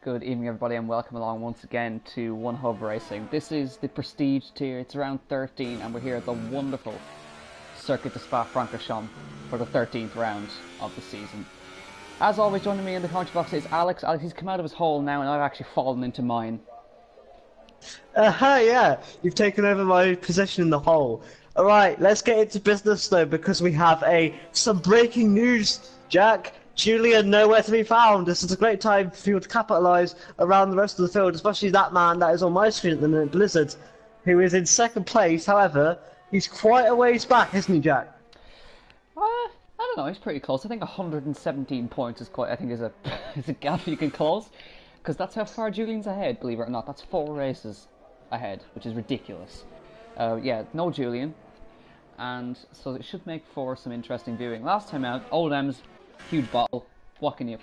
Good evening, everybody, and welcome along once again to One Hub Racing. This is the Prestige tier. It's round 13, and we're here at the wonderful Circuit de Spa-Francorchamps for the 13th round of the season. As always, joining me in the commentary box is Alex. Alex, he's come out of his hole now, and I've actually fallen into mine. Hi, yeah, you've taken over my position in the hole. Alright, let's get into business though, because we have some breaking news, Jack. Julian nowhere to be found. This is a great time for you to capitalise around the rest of the field, especially that man that is on my screen at the minute, Blizzard, who is in second place. However, he's quite a ways back, isn't he, Jack? I don't know. He's pretty close. I think 117 points is quite. I think is a is a gap you can close, because that's how far Julian's ahead. Believe it or not, that's 4 races ahead, which is ridiculous. Yeah, no Julian, and so it should make for some interesting viewing. Last time out, Old M's. Huge bottle. What can you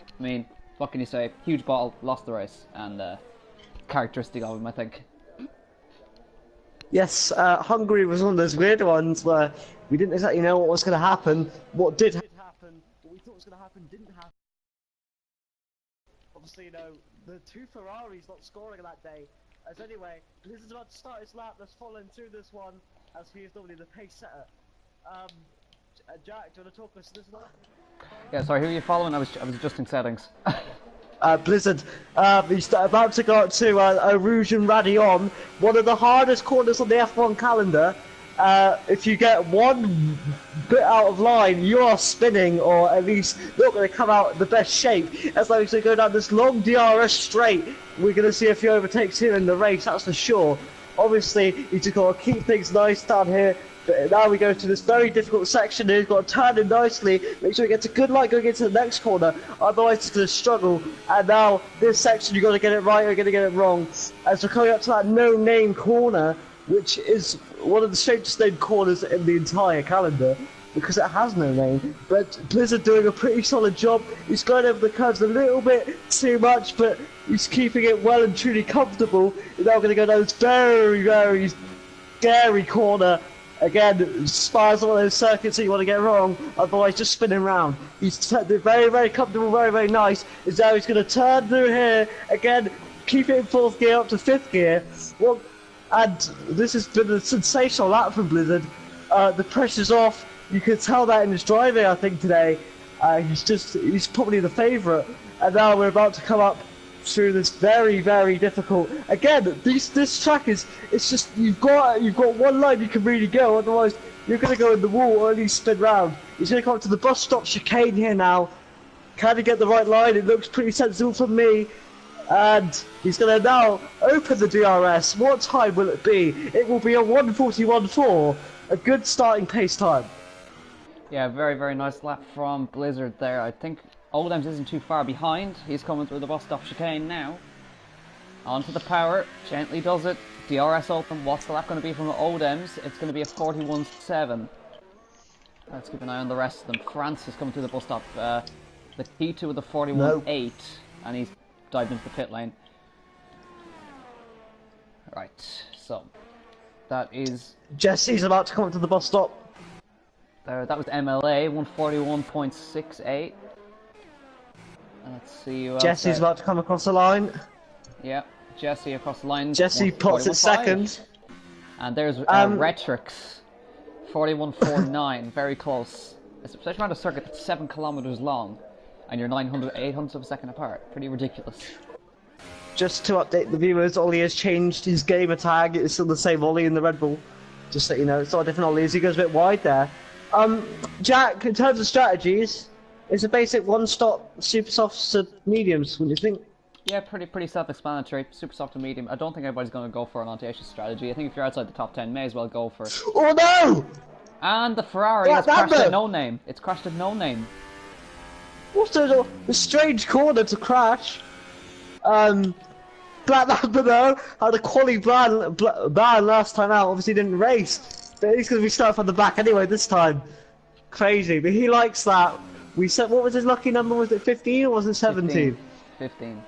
say? Huge bottle, lost the race, and characteristic of him, I think. Yes, Hungary was one of those weird ones where we didn't exactly know what was going to happen. What did happen, what we thought was going to happen, didn't happen. Obviously, the 2 Ferraris not scoring that day. As anyway, Blizzard's about to start his lap. Let's follow him through this one, as he is normally the pace setter. Jack, do you want to talk us through this one? Yeah, sorry, who are you following? I was adjusting settings. Blizzard, he's about to go up to Rouge and Radion, one of the hardest corners on the F1 calendar. If you get one bit out of line, you are spinning, or at least not going to come out in the best shape. As though he's going to go down this long DRS straight. We're going to see a few overtakes here in the race, that's for sure. Obviously, he's just got to keep things nice down here. But now we go to this very difficult section here. He's got to turn in nicely, make sure he gets a good line going into the next corner, otherwise he's going to struggle. And now this section, you've got to get it right or you're going to get it wrong. As we're coming up to that no-name corner, which is one of the strangest named corners in the entire calendar, because it has no name. But Blizzard doing a pretty solid job. He's going over the curves a little bit too much, but he's keeping it well and truly comfortable. He's now going to go down this very, very scary corner. Again, Spa's one of those circuits that you want to get wrong, otherwise just spinning round. He's very, very comfortable, very, very nice. Is now he's going to turn through here, again, keep it in 4th gear up to 5th gear. Well, and this has been a sensational lap from Blizzard. The pressure's off. You can tell that in his driving, I think, today. He's probably the favourite. And now we're about to come up through this very, very difficult. Again, this track it's just you've got one line you can really go, otherwise you're gonna go in the wall or at least spin round. He's gonna come up to the bus stop chicane here now. Can he get the right line? It looks pretty sensible for me. And he's gonna now open the DRS. What time will it be? It will be a 1:41.4. A good starting pace time. Yeah, very, very nice lap from Blizzard there. I think Oldhams isn't too far behind. He's coming through the bus stop chicane now. Onto the power, gently does it. DRS open. What's the lap going to be from Oldhams? It's going to be a 41.7. Let's keep an eye on the rest of them. France is coming through the bus stop. The T2 with the 41.8, and he's dived into the pit lane. Right, so that is Jesse's about to come up to the bus stop. That was MLA 141.68. Let's see. Jesse's about to come across the line. Yeah, Jesse across the line. Jesse pots it second. And there's Retrix 41.49. Very close. Especially around a circuit that's 7 kilometers long, and you're 800 of a second apart. Pretty ridiculous. Just to update the viewers, Ollie has changed his gamer tag. It's still the same Ollie in the Red Bull. Just so you know, it's not a different Ollie as he goes a bit wide there. Jack, in terms of strategies, it's a basic one-stop super softs to mediums, wouldn't you think? Yeah, pretty self-explanatory. Super soft to medium. I don't think everybody's going to go for an audacious strategy. I think if you're outside the top 10, may as well go for it. Oh no! And the Ferrari has crashed at no name. It's crashed at no name. What's the strange corner to crash? Black Lambda though had a quali ban last time out. Obviously didn't race. But he's going to be starting from the back anyway this time. Crazy, but he likes that. We said, what was his lucky number? Was it 15 or was it 17? 15.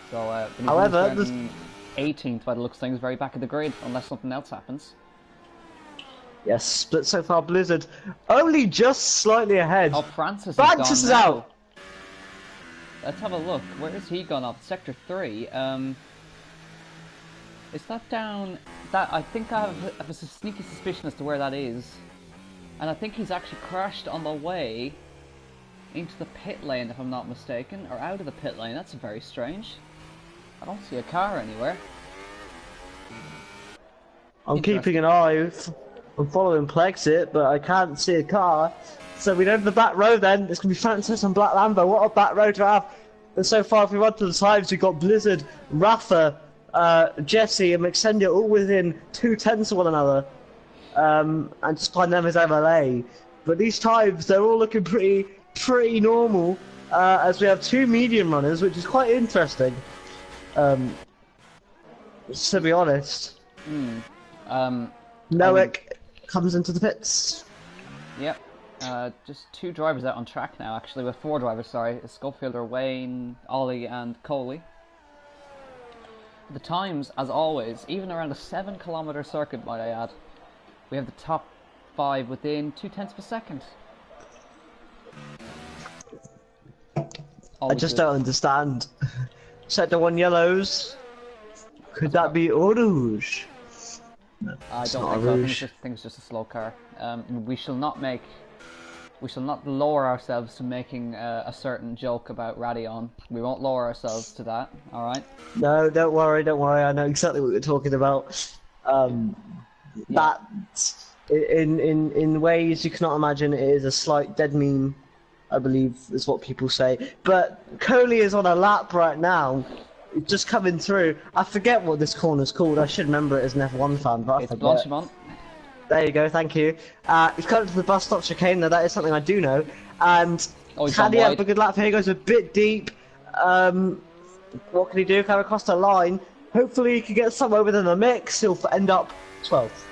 So, however, 18th by the looks of things, very back of the grid, unless something else happens. Yes, but so far Blizzard only just slightly ahead. Oh, Francis is out. let's have a look. Where has he gone off? Sector 3. Is that down... That I think I have a sneaky suspicion as to where that is. And I think he's actually crashed on the way into the pit lane, if I'm not mistaken. Or out of the pit lane. That's very strange. I don't see a car anywhere. I'm keeping an eye. I'm following Plexit, but I can't see a car. So we know the back row then. It's going to be Francis and Black Lambo. What a back row to have. And so far, if we run to the times, we've got Blizzard, Rafa, Jesse and McSendia all within 2/10 of one another. And just find them as MLA. But these times, they're all looking pretty normal. As we have 2 medium runners, which is quite interesting. To be honest. Noek comes into the pits. Yep. Just 2 drivers out on track now, actually, with 4 drivers, sorry. Schofielder, Wayne, Ollie and Coley. The times, as always, even around a 7-kilometer circuit, might I add, we have the top 5 within 0.2 of a second. I just don't understand. Sector 1 yellows. Could that be Eau Rouge? No, I don't think so. I think it's just a slow car. We shall not lower ourselves to making a certain joke about Radion. We won't lower ourselves to that. All right. No, don't worry. I know exactly what you're talking about. That in ways you cannot imagine, it is a slight dead meme, I believe is what people say. But Coley is on a lap right now. Just coming through. I forget what this corner's called. I should remember it as an F1 fan, but I forget. Blanchimont. There you go, thank you. He's come to the bus stop chicane, now that is something I do know. And can he have a good lap here? He goes a bit deep. What can he do? Come across the line. Hopefully he can get somewhere within the mix. He'll end up 12th.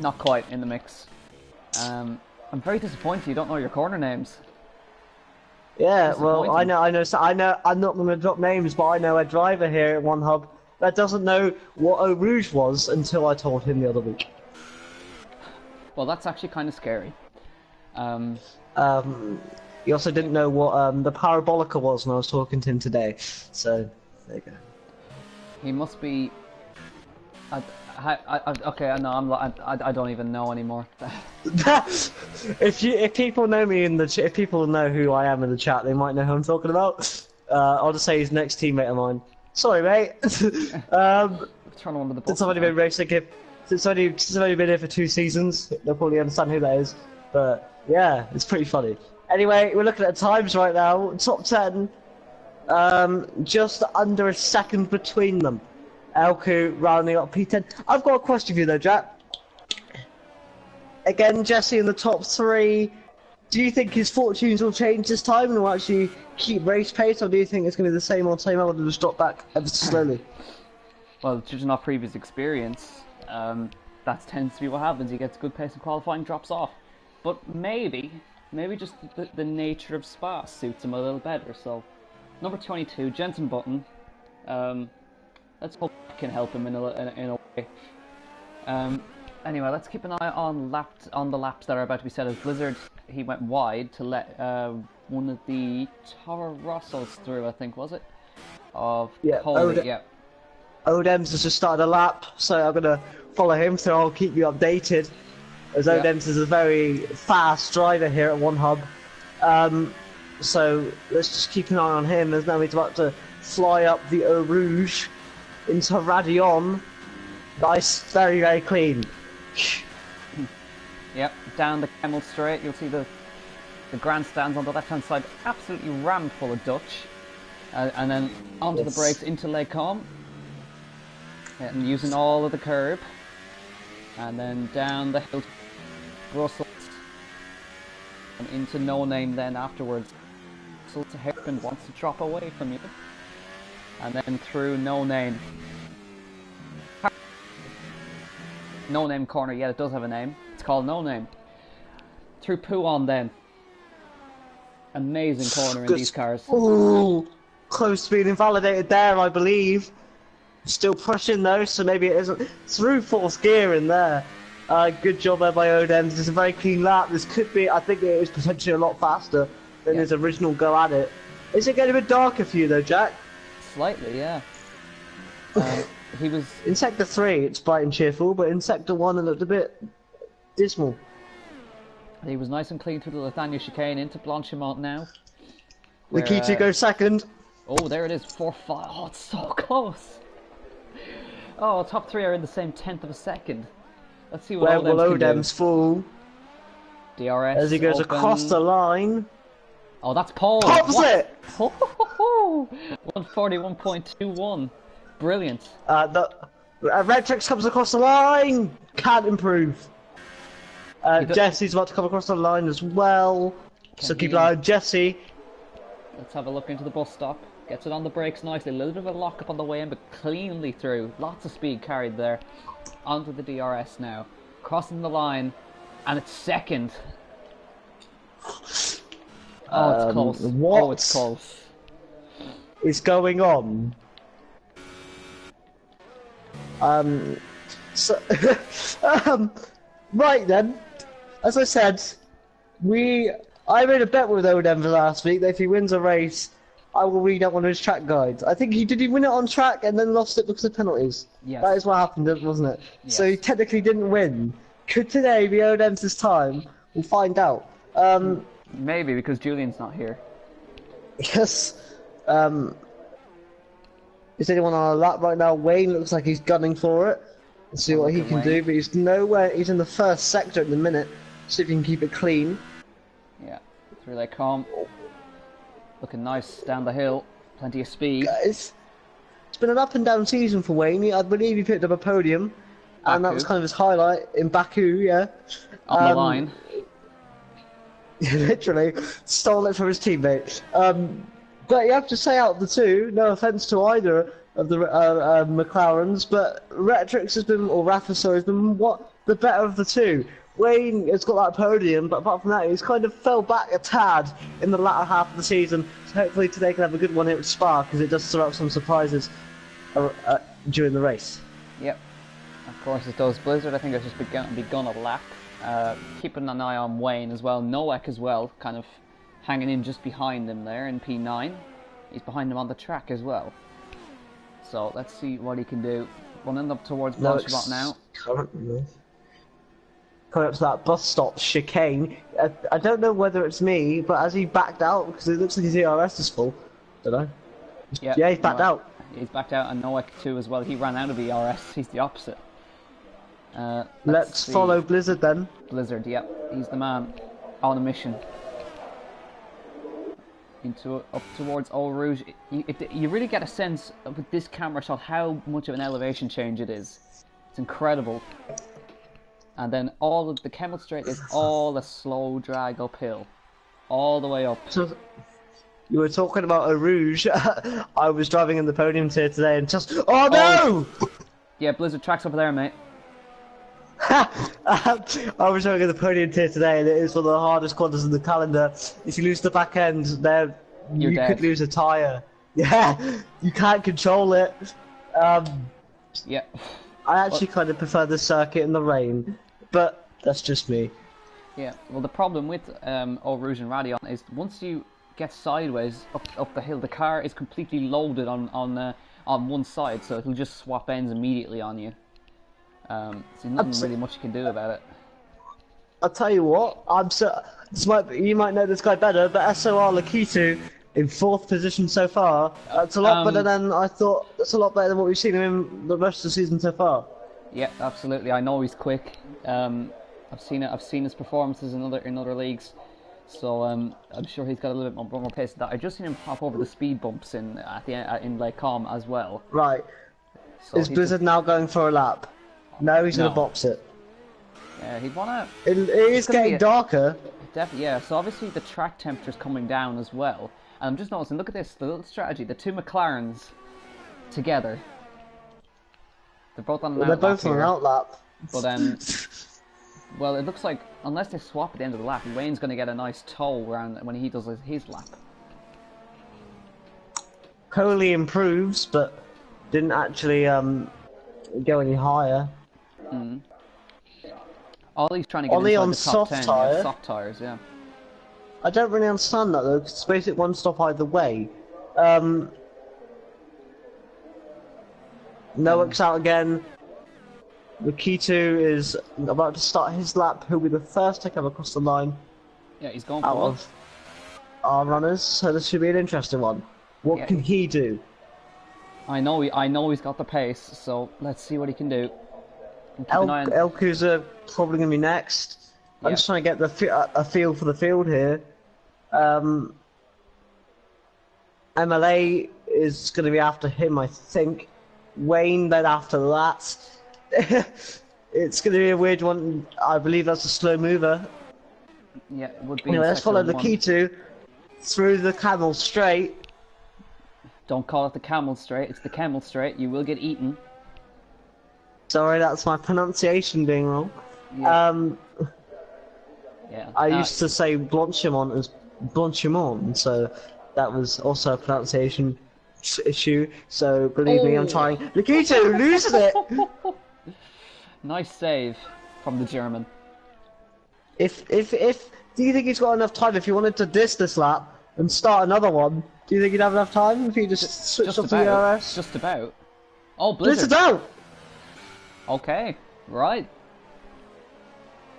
Not quite in the mix. I'm very disappointed you don't know your corner names. Yeah, well, I know. I'm not going to drop names, but I know a driver here at One Hub that doesn't know what Eau Rouge was until I told him the other week. Well, that's actually kind of scary. He also didn't know what the Parabolica was when I was talking to him today. So there you go. He must be. Okay, no, I don't even know anymore. If people know me in the if people know who I am in the chat, they might know who I'm talking about. I'll just say he's next teammate of mine. Sorry, mate. Since I've only been racing him, since I've only been here for 2 seasons, they'll probably understand who that is. But yeah, it's pretty funny. Anyway, we're looking at the times right now. Top 10, just under a second between them. Elku rounding up P10. I've got a question for you though, Jack. Again, Jesse in the top 3. Do you think his fortunes will change this time and will actually keep race pace, or do you think it's going to be the same old and just drop back ever so slowly? Well, judging off previous experience, that tends to be what happens. He gets good pace in qualifying, drops off. But maybe just the nature of Spa suits him a little better. So, number 22, Jensen Button. Let's hope it can help him in a way. Anyway, let's keep an eye on the laps that are about to be set. As Blizzard, he went wide to let one of the Toro Rossos through, I think, was it? Of Coley, yeah. Odems has just started a lap, so I'm going to follow him, so I'll keep you updated. As Odems is a very fast driver here at One Hub. So let's just keep an eye on him, as now he's about to fly up the Eau Rouge into Radion. Nice, very, very clean. Yep, down the Camel Straight, you'll see the grandstands on the left-hand side, absolutely rammed full of Dutch. And then onto the brakes into Les Combes. And using all of the curb. And then down the hill to Brussels. And into No Name then afterwards. So it's a hairpin wants to drop away from you. And then through No Name. No Name corner, yeah, it does have a name. It's called No Name. Through Pouon then. Amazing corner in these cars. Ooh, close to being invalidated there, I believe. Still pushing though, so maybe it isn't. Through 4th gear in there. Good job there by Odems. It's a very clean lap. This could be, I think it is potentially a lot faster than his original go at it. Is it getting a bit darker for you though, Jack? Slightly, yeah. Um, he was. In Sector 3 it's bright and cheerful, but in Sector 1 it looked a bit dismal. He was nice and clean through the Latanya chicane into Blanchimont now. Nikita goes second. Oh, there it is, 4-5. Oh, it's so close. Oh, top three are in the same tenth of a second. Let's see what Where will Odem's can do. Odem's fall? DRS As he goes open. across the line. Oh, that's Paul. Pops it! 141.21. Brilliant. Retrix comes across the line. Can't improve. Jesse's about to come across the line as well. So keep an eye on Jesse. Let's have a look into the bus stop. Gets it on the brakes nicely. A little bit of a lock up on the way in, but cleanly through. Lots of speed carried there. Onto the DRS now. Crossing the line. And it's second. Oh, it's close. What Oh, it's close. is going on? So, right then, as I said, I made a bet with Odem last week that if he wins a race, I will read out one of his track guides. I think he win it on track and then lost it because of penalties. Yes. That is what happened, wasn't it? Yes. So he technically didn't win. Could today be Odem's this time? We'll find out. Maybe because Julian's not here. Yes. Is anyone on a lap right now? Wayne looks like he's gunning for it. Let's see what he can do, but he's nowhere. He's in the first sector at the minute. See if he can keep it clean. Yeah, through they come. Looking nice down the hill. Plenty of speed. Guys, it's been an up and down season for Wayne. I believe he picked up a podium, and that was kind of his highlight in Baku. Yeah. On the line. Literally stole it from his teammate. But you have to say, out of the two, no offense to either of the McLarens, but Retrix has been, or Rafa, sorry, has been the better of the two. Wayne has got that podium, but apart from that, he's kind of fell back a tad in the latter half of the season. So hopefully today can have a good one here at Spa, because it does throw up some surprises during the race. Yep, of course it does. Blizzard, I think, has just begun a lap. Keeping an eye on Wayne as well. Noek as well, kind of hanging in just behind him there in P9. He's behind him on the track as well. So let's see what he can do. Running up towards Blanchimont now. Coming up to that bus stop chicane. I don't know whether it's me, but as he backed out, because it looks like his ERS is full. Don't know. Yep, yeah, he's backed out. He's backed out, and Noek too as well. He ran out of ERS. He's the opposite. Let's follow Blizzard then. Blizzard, yep. He's the man on a mission. Up towards Eau Rouge. You really get a sense with this camera shot how much of an elevation change it is. It's incredible. And then all of the Kemmel Straight is all a slow drag uphill. All the way up. So, you were talking about Eau Rouge. I was driving in the podium tier today and just... Oh no! Yeah, Blizzard track's over there, mate. I was showing in the podium tier today, and it is one of the hardest corners in the calendar. If you lose the back end, there you could lose a tyre. Yeah, you can't control it. Yeah. I actually kind of prefer the circuit in the rain, but that's just me. Yeah. Well, the problem with Eau Rouge and Radion is once you get sideways up the hill, the car is completely loaded on one side, so it'll just swap ends immediately on you. So nothing really much you can do about it. I'll tell you what, you might know this guy better, but SOR Lakitu in 4th position so far. That's a lot better than I thought. That's a lot better than what we've seen him in the rest of the season so far. Yeah, absolutely. I know he's quick. I've seen it. I've seen his performances in other leagues. So I'm sure he's got a little bit more pace than that. I've just seen him hop over the speed bumps in Lake Com as well. Right. So is Blizzard now going for a lap? No, he's going to box it. Yeah, he'd want to... It is getting darker. Definitely, yeah. So obviously the track temperature's coming down as well. And I'm just noticing, look at this, the little strategy. The two McLarens together. They're both on an outlap. They're both on an outlap. But, well, it looks like, unless they swap at the end of the lap, Wayne's going to get a nice tow around when he does his lap. Coley improves, but didn't actually go any higher. Ollie's trying to get Ollie inside on the top 10. Tire. Yeah, soft tires, yeah. I don't really understand that though, 'cause it's basically one stop either way. Noak's out again. Rikitu is about to start his lap. He'll be the first to come across the line Yeah, he's going out for it. of our runners, so this should be an interesting one. What Yeah. can he do? I know he's got the pace, so let's see what he can do. And keep an eye on... Elku's probably going to be next. I'm Yeah. just trying to get a feel for the field here. MLA is going to be after him, I think. Wayne then after that. It's going to be a weird one. I believe that's a slow mover. Yeah, it would be. Anyway, let's follow sector one. Lakitu through the camel straight. Don't call it the camel straight. It's the camel straight. You will get eaten. Sorry, that's my pronunciation being wrong. Yeah. Yeah. I used to say Blanchimont as Blanchimont, so that was also a pronunciation issue. So believe me, I'm trying. Lakitu loses it. Nice save from the German. If do you think he's got enough time if he wanted to diss this lap and start another one? Do you think he'd have enough time if he just switched off the ERS? Just about. Oh, Blizzard. Blizzard's out! Okay, right.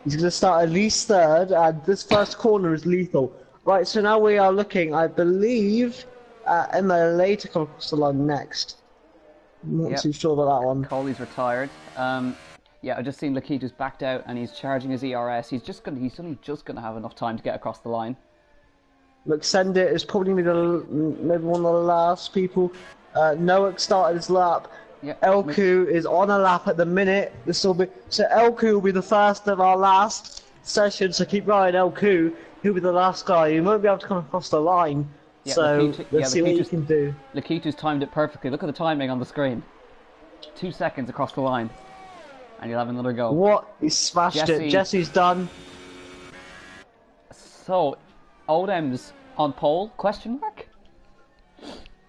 He's going to start at least third, and this first corner is lethal. Right, so now we are looking, I believe, at MLA to come across the line next. I'm not too sure about that one. Coley's retired. Yeah, I just seen Lakita's backed out and he's charging his ERS. He's only just gonna have enough time to get across the line. Look, Send It is probably maybe one of the last people. Noak started his lap. Yeah. Elku is on a lap at the minute. So Elku will be the first of our last session, so keep riding Elku. He'll be the last guy. He won't be able to come across the line. Yeah, so let's see what he can do. Lakitu's timed it perfectly. Look at the timing on the screen. 2 seconds across the line. And you'll have another go. What? He smashed it. Jesse's done. So, Odem's on pole? Question mark?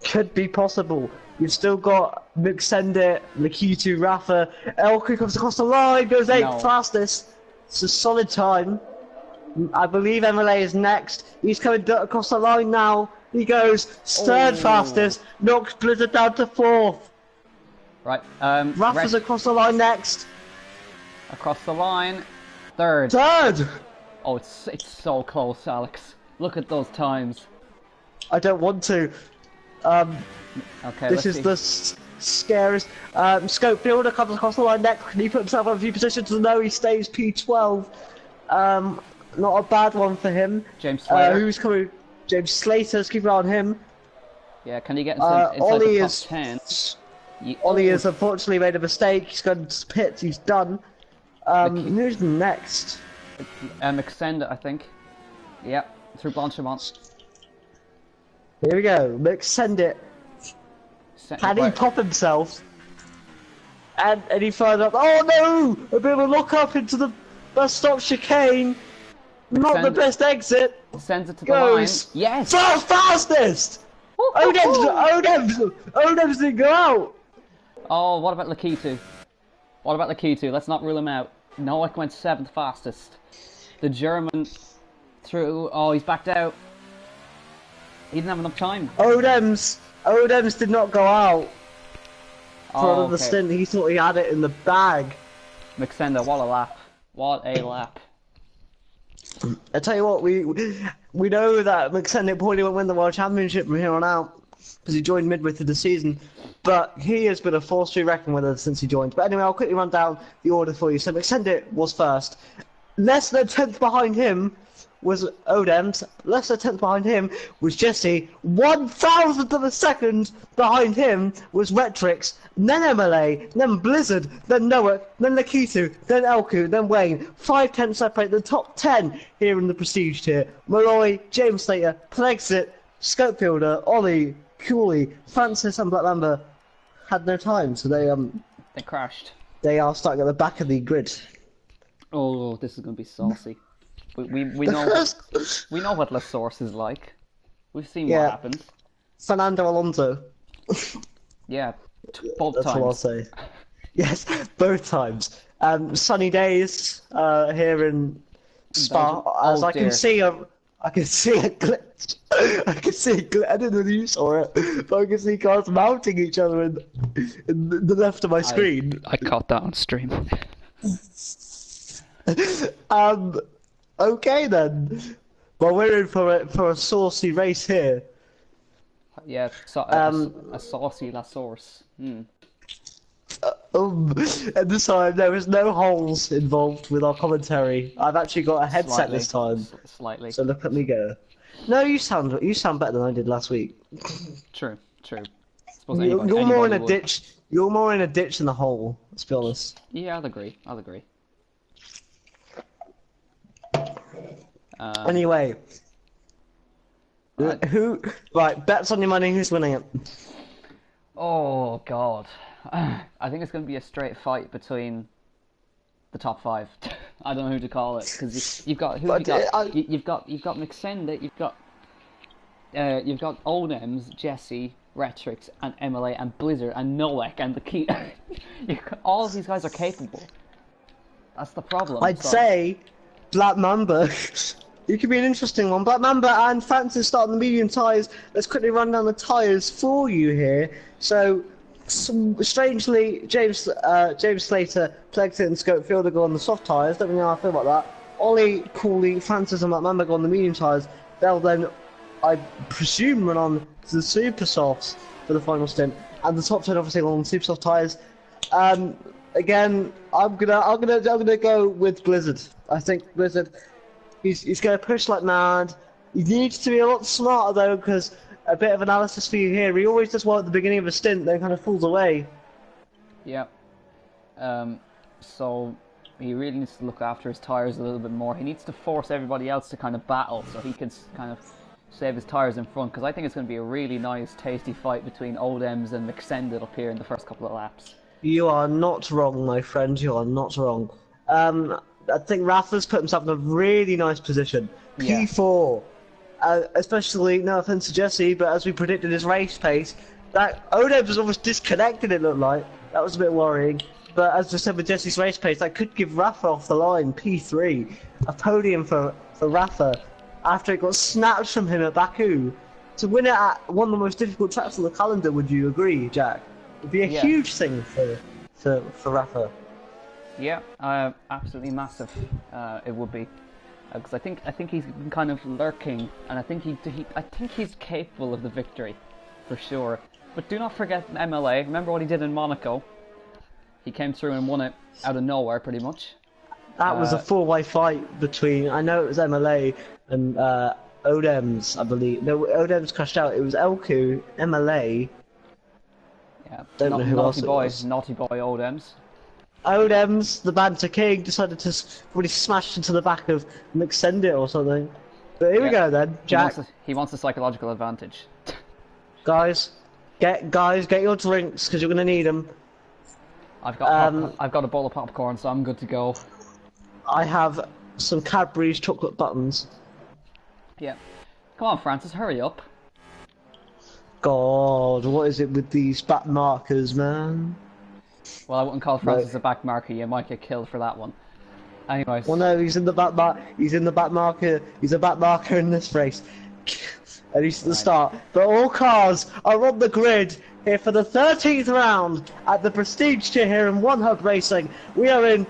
Could be possible. You've still got McSendit, Lakitu, Rafa. Elku comes across the line, goes 8th fastest. It's a solid time. I believe MLA is next. He's coming across the line now. He goes 3rd fastest, knocks Blizzard down to 4th. Right, Rafa's across the line next. Across the line, 3rd. 3rd! Oh, it's so close, Alex. Look at those times. I don't want to. Okay, this is the scariest. Scope Fielder comes across the line next. Can he put himself on a few positions? No, he stays P12. Not a bad one for him. James Slater. Who's coming? James Slater's keep an eye on him. Yeah, can he get inside Ollie the top is 10? Ollie has unfortunately made a mistake. He's gone to pits. He's done. Who's next? McSend, I think. Yeah, through Blanchimont. Here we go. Send it. Can he pop himself? And any further up? Oh no! A bit of a lock up into the bus stop chicane. Not the best exit. Sends it to the line. Yes. Fastest. Odem's didn't go out. Oh, what about Lakitu? What about Lakitu? Let's not rule him out. Noak went 7th fastest. The German through. Oh, he's backed out. He didn't have enough time. Odem's did not go out for another stint. He thought he had it in the bag. McSender, what a lap. What a lap. I tell you what, we know that McSender probably won't win the World Championship from here on out because he joined midway through the season. But he has been a force to be reckoned with since he joined. But anyway, I'll quickly run down the order for you. So McSender was first. Less than a 10th behind him was Odems. Less than a 10th behind him was Jesse. 1,000th of a second behind him was Retrix. Then MLA, then Blizzard, then Noah, then Lakitu, then Elku, then Wayne. 5/10 separate the top 10 here in the prestige tier. Malloy, James Slater, Plexit, Scopefielder, Ollie, Cooley, Francis and Black Lambert had no time, so they crashed. They are starting at the back of the grid. Oh, this is going to be saucy. We know we know what La Source is like. We've seen what happens. Fernando Alonso. Yeah, both That's times. what I'll say. Yes, both times. Sunny days here in Spa. Belgium. As I can see, I can see a glitch. I can see a glitch. I don't know if you saw it, but I can see cars mounting each other in the left of my screen. I caught that on stream. Okay then. Well, we're in for a saucy race here. Yeah, a saucy La Source. And this time there was no holes involved with our commentary. I've actually got a headset this time. Slightly. So look at me go. No, you sound better than I did last week. True. You're more in a ditch. You're more in a ditch than a hole. Let's be honest. Yeah, I'll agree. Anyway, right? Bets on your money. Who's winning it? Oh God, I think it's going to be a straight fight between the top five. I don't know who to call it because you've got you've got McSenda, you've got Odems, Jesse, Retrix, and MLA, and Blizzard, and Noek, and the key. All of these guys are capable. That's the problem. I'd say Black Mamba. It could be an interesting one. Black Mamba and Francis start on the medium tyres. Let's quickly run down the tyres for you here. So, strangely, James Slater, Plegton, and Scopefielder go on the soft tyres. Don't really know how I feel about that. Ollie, Cooley, Francis, and Black Mamba go on the medium tyres. They'll then, I presume, run on to the super softs for the final stint, and the top 10 obviously on super soft tyres. Again, I'm gonna go with Blizzard. I think Blizzard. He's going to push like mad. He needs to be a lot smarter though, because a bit of analysis for you here. He always does well at the beginning of a stint, then kind of falls away. Yeah. So he really needs to look after his tyres a little bit more. He needs to force everybody else to kind of battle, so he can kind of save his tyres in front. Because I think it's going to be a really nice, tasty fight between Odems and McSended up here in the first couple of laps. You are not wrong, my friend. You are not wrong. I think Rafa's put himself in a really nice position. P4, especially, no offense to Jesse, but as we predicted his race pace, that Odebs was almost disconnected, it looked like. That was a bit worrying. But as I said with Jesse's race pace, that could give Rafa off the line, P3. A podium for Rafa after it got snatched from him at Baku. To win it at one of the most difficult tracks on the calendar, would you agree, Jack? It would be a huge thing for Rafa. Yeah, absolutely massive. It would be, because I think he's been kind of lurking, and I think he's capable of the victory, for sure. But do not forget MLA. Remember what he did in Monaco? He came through and won it out of nowhere, pretty much. That was a four-way fight between. I know it was MLA and Odems, I believe. No, Odems crashed out. It was Elku, MLA. Yeah, don't know who else it was. Naughty boy Odems. Odems, the banter king, decided to really smash into the back of McSendit or something. But here we go then, Jack. He wants a psychological advantage. Guys, get your drinks because you're gonna need them. I've got a bowl of popcorn, so I'm good to go. I have some Cadbury's chocolate buttons. Yeah. Come on, Francis, hurry up. God, what is it with these back markers, man? Well, I wouldn't call Francis a back marker. You might get killed for that one. Anyways. Well, no, he's in the back He's in the back marker. He's a back marker in this race. At least at the start. But all cars are on the grid here for the 13th round at the Prestige tier here in One Hub Racing. We are in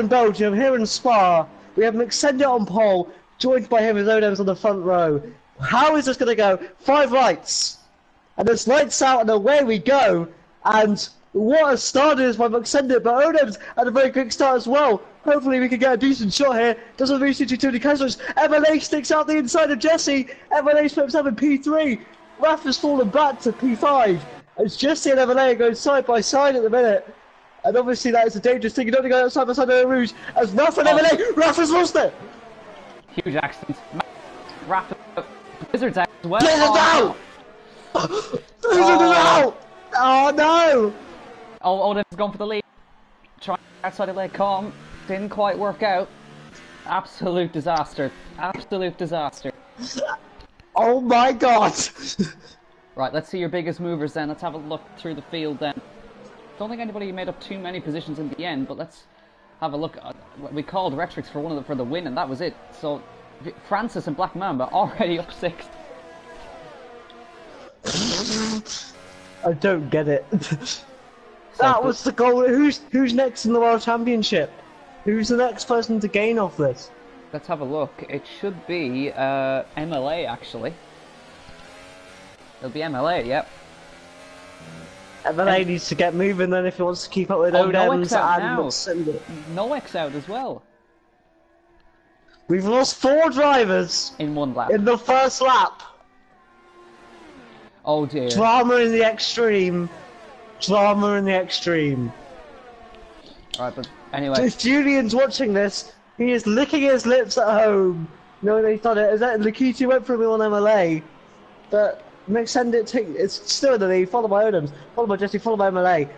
Belgium, here in Spa. We have McSendit on pole, joined by him as Odems on the front row. How is this going to go? 5 lights, and it's lights out, and away we go. And what a start it is by McSendit, but Odems had a very quick start as well. Hopefully we can get a decent shot here. Doesn't really suit you too many casuals. MLA sticks out the inside of Jesse. MLA's put himself in P3. Rafa's fallen back to P5. It's Jesse and MLA going side by side at the minute. And obviously that is a dangerous thing. You don't go side by side in Rouge. As Rafa and MLA, Rafa's lost it. Huge accident. Rafa, Blizzard's out as well. Blizzard's out! Blizzard is out! Oh no! Odems has gone for the lead. Trying outside of Lake Com. Didn't quite work out. Absolute disaster. Absolute disaster. Oh my god! Right, let's see your biggest movers then. Let's have a look through the field then. Don't think anybody made up too many positions in the end, but let's have a look. We called Retrix for the win, and that was it. So Francis and Black Mamba already up 6th. I don't get it. So That was the goal. Who's next in the World Championship? Who's the next person to gain off this? let's have a look. It should be MLA actually. It'll be MLA, yep. MLA needs to get moving then if he wants to keep up with Oh, no Odems X out now. and Cindy. No X out as well We've lost 4 drivers in one lap. in the first lap. Oh dear. Drama in the extreme. Drama in the extreme. Alright, but anyway. If Julian's watching this, he is licking his lips at home. No, they thought it. Is that Lakitu went for me on MLA, but it's still in the lead, followed by Odems, followed by Jesse, followed by MLA,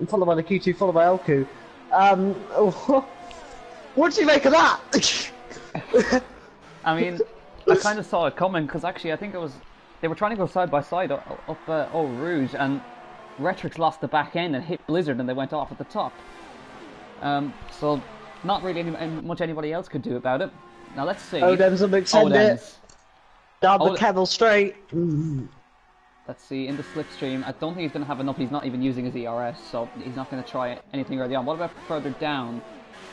followed by Lakitu, followed by Elku. What do you make of that? I mean, I kind of saw it coming because actually I think it was they were trying to go side by side up Eau Rouge, and Retrix lost the back end and hit Blizzard, and they went off at the top. So not really much anybody else could do about it. Now let's see. Odems will extend it. Down the Kennel straight. Let's see, in the slipstream, I don't think he's going to have enough. He's not even using his ERS, so he's not going to try anything early on. What about further down?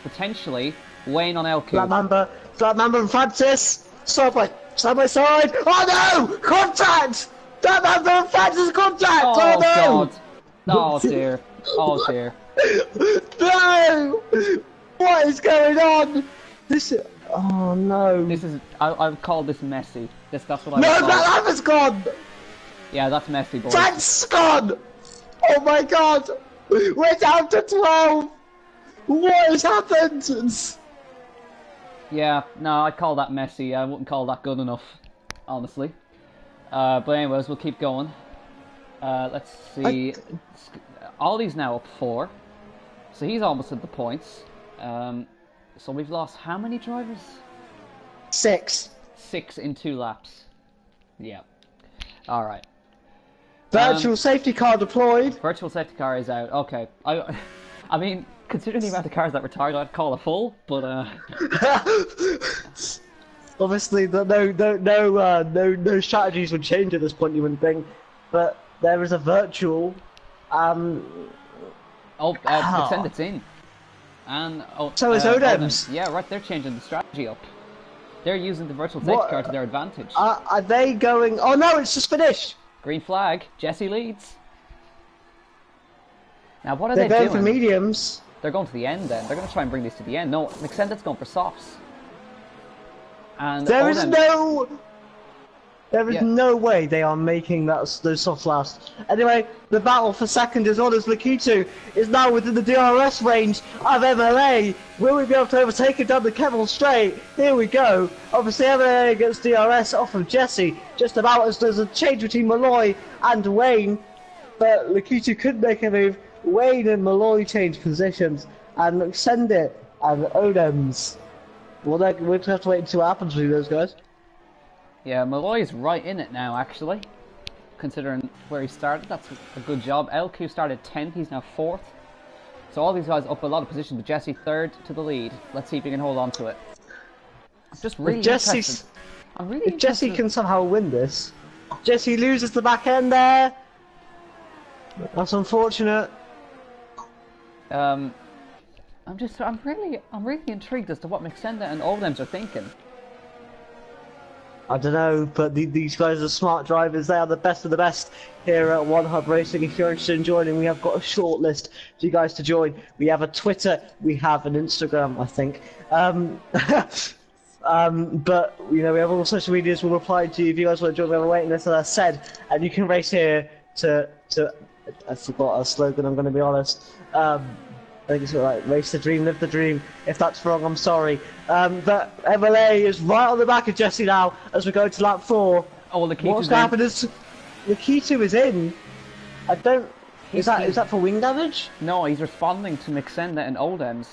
Potentially, Wayne on Elku. Flat Mamba and Francis, side by side. Oh no! Contact! Flat Mamba and Francis contact! Oh, no! God. Oh dear. Oh dear. No! What is going on? Oh no. This is, I would call this messy. That's what I would No, call Flat it. Mamba's gone! Yeah, that's messy, boys. Francis gone! Oh my god! We're down to 12! What has happened? Yeah, no, I'd call that messy. I wouldn't call that good enough, honestly. But anyways, we'll keep going. Let's see. Ollie's now up 4. So he's almost at the points. So we've lost how many drivers? 6. 6 in 2 laps. Yeah. Alright. Virtual safety car deployed. Virtual safety car is out. Okay. I mean, considering the amount of cars that retired, I'd call it full, but Obviously, no strategies would change at this point, you wouldn't think. But there is a virtual. Extend it's in. And so is Odems. Yeah, right. They're changing the strategy up. They're using the virtual safety car to their advantage. Are they going? Oh no, it's just finished. Green flag. Jesse leads. Now what are they They're doing? going for mediums. They're going to the end then. They're going to try and bring this to the end. No, Extended's going for softs. And there is no way they are making those soft last. Anyway, the battle for second is on as Lakitu is now within the DRS range of MLA. Will we be able to overtake him down the Kevil straight? Here we go. Obviously MLA gets DRS off of Jesse, just about as there's a change between Malloy and Wayne. But Lakitu couldn't make a move. Wayne and Malloy change positions, and Send It and Odems. Well, we're going to have to wait and see what happens with those guys. Yeah, Malloy is right in it now, actually. Considering where he started, that's a good job. LQ started 10th, he's now 4th. So all these guys up a lot of positions, but Jesse 3rd to the lead. Let's see if he can hold on to it. I'm just really interested. If Jesse can somehow win this, Jesse loses the back end there. That's unfortunate. I'm really intrigued as to what Mixenda and Odems are thinking. I don't know, but these guys are smart drivers. They are the best of the best here at One Hub Racing. If you're interested in joining, we have got a short list for you guys to join. We have a Twitter, we have an Instagram, I think. But you know, we have all social medias. We'll reply to you if you guys want to join. We have a waiting list, as I said, and you can race here to. I forgot our slogan. I'm going to be honest. I think it's like race the dream, live the dream. If that's wrong, I'm sorry. But MLA is right on the back of Jesse now as we go to lap 4. Oh, well, Lakitu's what's going to happen is Lakitu is in. I don't. Is that for wing damage? No, he's responding to Mixenda and Odems.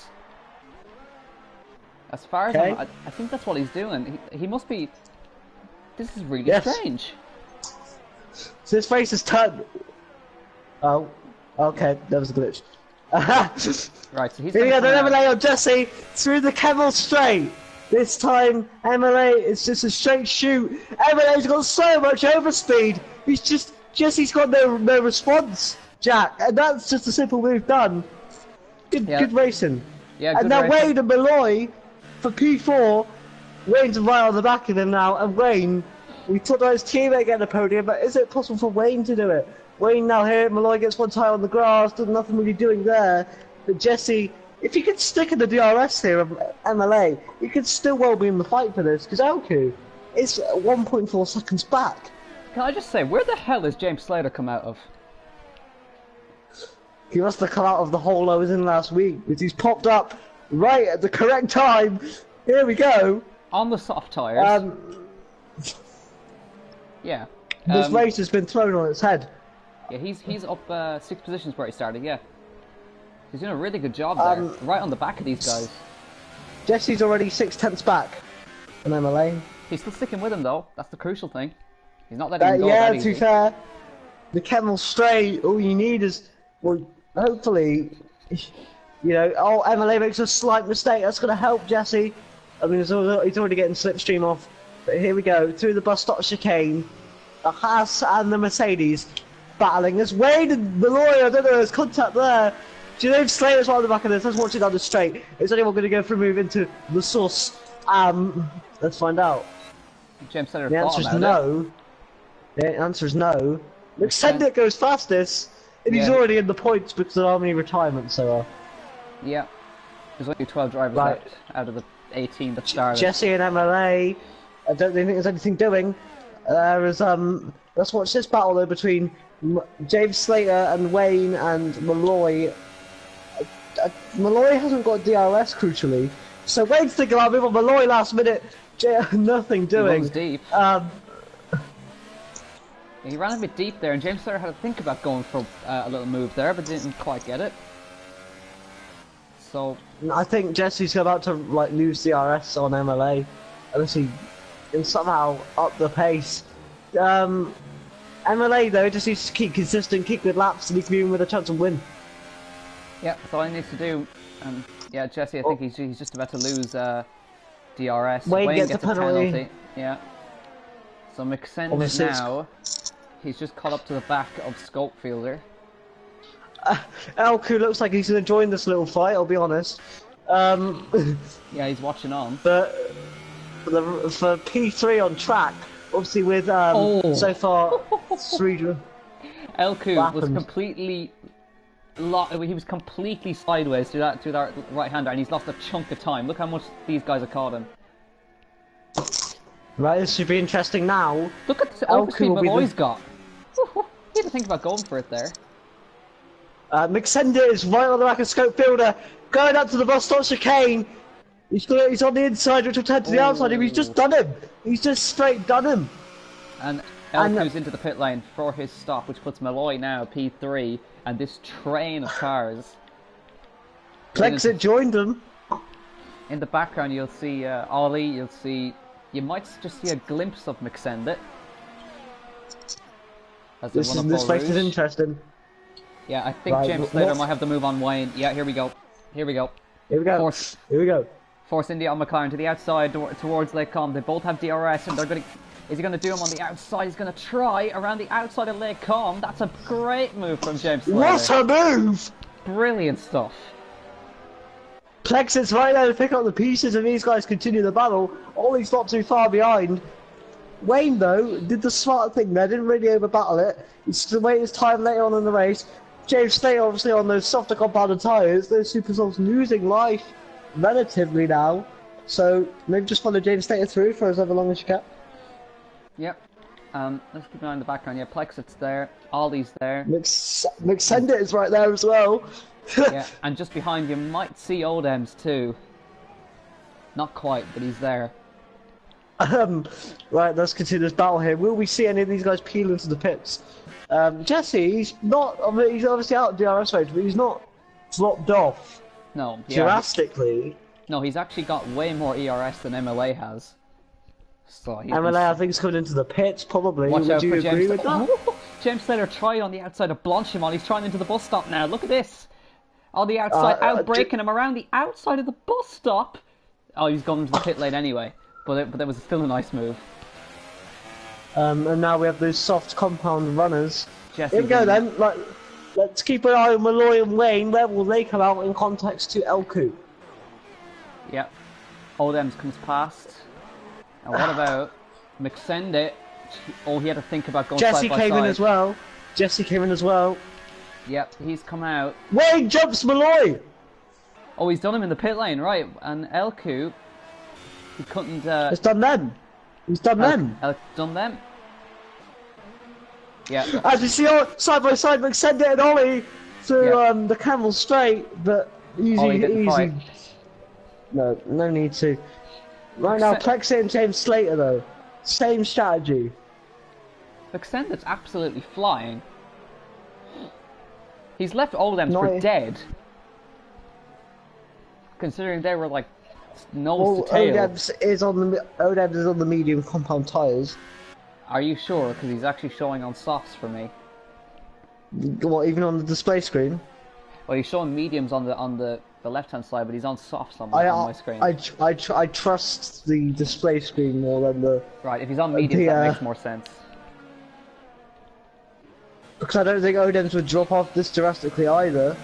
As far as I think that's what he's doing. He must be. This is really strange. So this race is turned. Oh, okay, that was a glitch. Right, so he's here we go, the MLA on Jesse through the Kevil straight. This time, MLA is just a straight shoot. MLA's got so much overspeed. Jesse's got no response, Jack, and that's just a simple move done. Good racing. Yeah, and good now racing. Wayne and Malloy for P4. Wayne's right on the back of him now, and Wayne, we talked about his teammate getting the podium, but is it possible for Wayne to do it? Wayne now here, Malloy gets one tire on the grass, there's nothing really doing there. But Jesse, if you could stick in the DRS here of MLA, you could still well be in the fight for this, because Elku is 1.4 seconds back. Can I just say, where the hell is James Slater come out of? He must have come out of the hole I was in last week, because he's popped up right at the correct time. Here we go. On the soft tyres. Yeah. This race has been thrown on its head. Yeah, he's up 6 positions where he started, yeah. He's doing a really good job there, right on the back of these guys. Jesse's already 6/10 back on MLA. He's still sticking with him though, that's the crucial thing. He's not letting him go yeah, that easy. to be fair, the Camel straight, all you need is, well, hopefully, you know, MLA makes a slight mistake, that's going to help Jesse. I mean, he's already getting slipstream off. But here we go, through the bus stop chicane. The Haas and the Mercedes battling. There's Wade and Malloy, I don't know, there's contact there. Do you know if Slater's right on the back of this? Let's watch it on the straight. Is anyone going to go for a move into the source? Let's find out. James Slater The answer is no. The answer is no. McSendit goes fastest, and he's already in the points because of how many retirements there are. Yeah. There's only 12 drivers left out of the 18 that started. Jesse and MLA, I don't think there's anything doing. Let's watch this battle though between James Slater and Wayne and Malloy. Malloy hasn't got DRS crucially, so Wayne's thinking about move on Malloy last minute. Nothing doing. He runs deep. He ran a bit deep there, and James Slater had to think about going for a little move there, but didn't quite get it. So I think Jesse's about to like lose DRS on MLA, unless he can somehow up the pace. MLA though just needs to keep consistent, keep good laps, and he can be in with a chance to win. Yeah, that's all he needs to do. Yeah, Jesse, I think he's just about to lose DRS. Wayne gets a penalty. Yeah. So McSendit now, he's just caught up to the back of Scopefielder. Elku looks like he's enjoying this little fight, I'll be honest. Yeah, he's watching on. But for P3 on track, obviously with so far 3. Elku was completely he was completely sideways to that right hander, and he's lost a chunk of time. Look how much these guys have caught him. Right, this should be interesting now. Look at the overspeed Malloy's got. He had to think about going for it there. McSendit is right on the back of Scopefielder, going up to the bus stop chicane. He's on the inside, which will turn to the outside. He's just done him. He's just straight done him. And Elku's into the pit lane for his stop, which puts Malloy now P3, and this train of cars. Plexit joined them. In the background, you'll see Ollie. You might just see a glimpse of McSendit. This race is interesting. Yeah, I think James Slater might have the move on Wayne. Yeah, here we go. Here we go. Here we go. Here we go. Force India on McLaren to the outside towards Lake Com. They both have DRS, and they're going to. Is he going to do him on the outside? He's going to try around the outside of Lake Com. That's a great move from James Slater. What a move! Brilliant stuff. Plexit's right there to pick up the pieces, and these guys continue the battle. Ollie's not too far behind. Wayne, though, did the smart thing there, didn't really over-battle it. He's to wait his time later on in the race. James Slater, obviously, on those softer compounded tyres. Those Super Souls losing life relatively now. So, maybe just follow James Slater through for as long as you can. Yep. Let's keep an eye on the background. Yeah, Plexit's there. Ollie's there. McSendit is right there as well. Yeah, and just behind you might see Odems too. Not quite, but he's there. Right, let's continue this battle here. Will we see any of these guys peel into the pits? Jesse, he's obviously out of DRS range, but he's not dropped off. No, drastically. No, he's actually got way more ERS than MLA has. So MLA, I think, is coming into the pits, probably. Watch out Would you for agree James with that? James Slater tried on the outside of Blanchimont. He's trying into the bus stop now. Look at this. On the outside, out-braking him around the outside of the bus stop. Oh, he's gone into the pit lane anyway. But that was still a nice move. And now we have those soft compound runners. Jesse Here we go then. Let's keep an eye on Malloy and Wayne. Where will they come out in context to Elku? Yep. Odems comes past. And what about McSendit? All he had to think about going Jesse side by came side. in as well. Jesse came in as well. Yep, he's come out. Wayne jumps Malloy! Oh, he's done him in the pit lane, right. And Elku, he couldn't... He's done them. He's done them. Elk done them. Yeah. As you see, side by side, McSendit and Ollie to the camel straight, but Ollie didn't easy. fight. No need to. Right now, Plexit and James Slater though, same strategy. McSendit's absolutely flying. He's left Odems for dead. Considering they were like nose to tail. Odems is on the medium compound tires. Are you sure? Because he's actually showing on softs for me. What, even on the display screen? Well, he's showing mediums on the left-hand side, but he's on softs on my screen. I trust the display screen more than the... Right, if he's on mediums, that makes more sense. Because I don't think Odems would drop off this drastically either.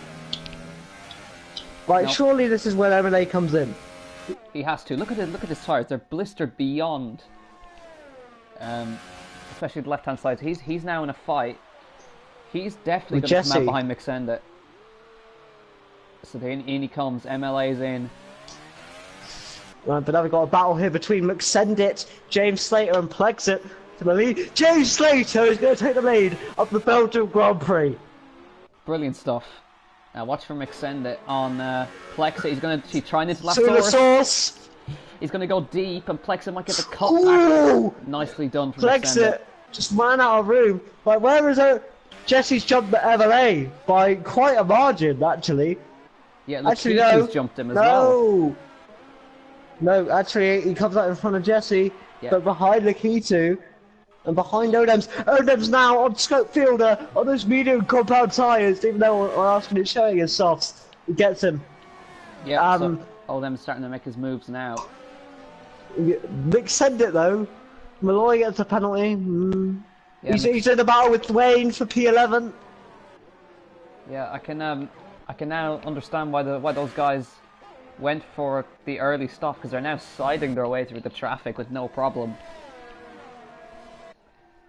Right, Nope. Surely this is where M&A comes in. He has to. Look at his tires. They're blistered beyond. Especially the left-hand side. He's now in a fight. He's definitely going to come out behind McSendit. So in he comes. MLA's in. Right, but now we've got a battle here between McSendit, James Slater and Plexit to the lead. James Slater is going to take the lead of the Belgium Grand Prix. Brilliant stuff. Now watch for McSendit on Plexit. He's trying into last source. He's going to go deep, and Plexit might get the cut. Nicely done from Plexit just ran out of room. Like, where is it? Jesse's jumped the MLA by quite a margin, actually. Yeah, actually, no. Jumped him as well. No, actually, he comes out in front of Jesse, but behind Lakitu, and behind Odems. Odems now on Scope Fielder on those medium compound tyres, even though we're asking it showing his softs. He gets him. Yeah, so Odems starting to make his moves now. Yeah, I can now understand why those guys went for the early stop, because they're now siding their way through the traffic with no problem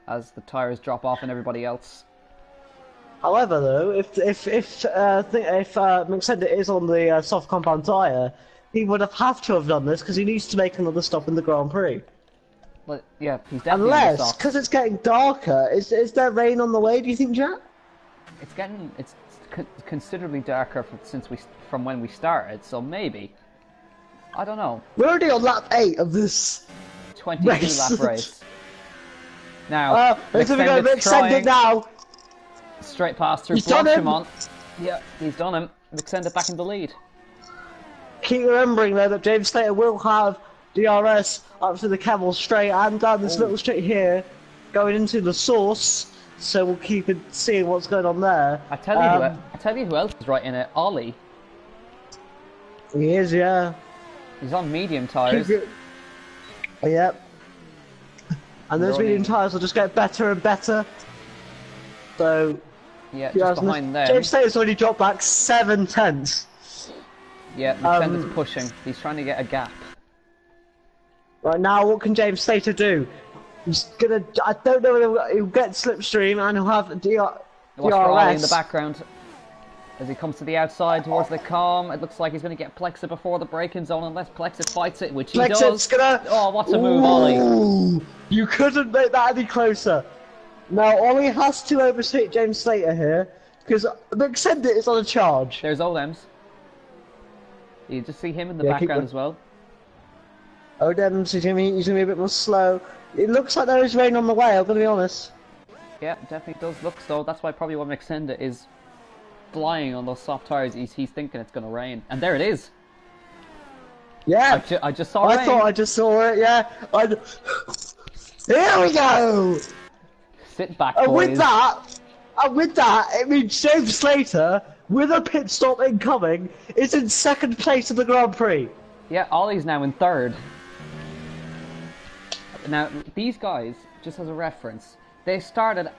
as the tires drop off and everybody else. However, though, if McSendit is on the soft compound tyre, he would have to have done this because he needs to make another stop in the Grand Prix. But yeah, he's definitely unless, because it's getting darker, is there rain on the way? Do you think, Jack? It's considerably darker from when we started, so maybe. I don't know. We're already on lap 8 of this 22 lap race. Now, McSendit now. Straight past through Blanchimont. Yeah, he's done him. McSendit back in the lead. Keep remembering though that James Slater will have DRS up to the camel straight and down this little straight here, going into the source. So we'll keep seeing what's going on there. I tell you who else is right in it. Ollie. He is, yeah. He's on medium tyres. Yep. And those medium tyres will just get better and better. So yeah, just behind them. James Slater's already dropped back 7 tenths. Yeah, McSendit's pushing. He's trying to get a gap. Right now, what can James Slater do? He's gonna. I don't know whether he'll get slipstream and he'll have DRS. Watch for Ollie in the background. As he comes to the outside towards the calm, it looks like he's going to get Plexit before the braking zone, unless Plexit fights it, which he does. Oh, what a move, Ollie! You couldn't make that any closer. Now, Ollie has to overtake James Slater here, because McSendit is on a charge. There's Odems. You just see him in the background as well. Odems, he's going to be a bit more slow. It looks like there is rain on the way, I'm going to be honest. Yeah, definitely does look so. That's why probably when McSendit is flying on those soft tires, he's thinking it's going to rain. And there it is. Yeah. I just saw rain. I thought I just saw it, yeah. Here we go! Sit back, and boys. With that, it means James Slater, with a pit stop incoming, is in second place in the Grand Prix. Yeah, Ollie's now in third. Now, these guys, just as a reference, they started...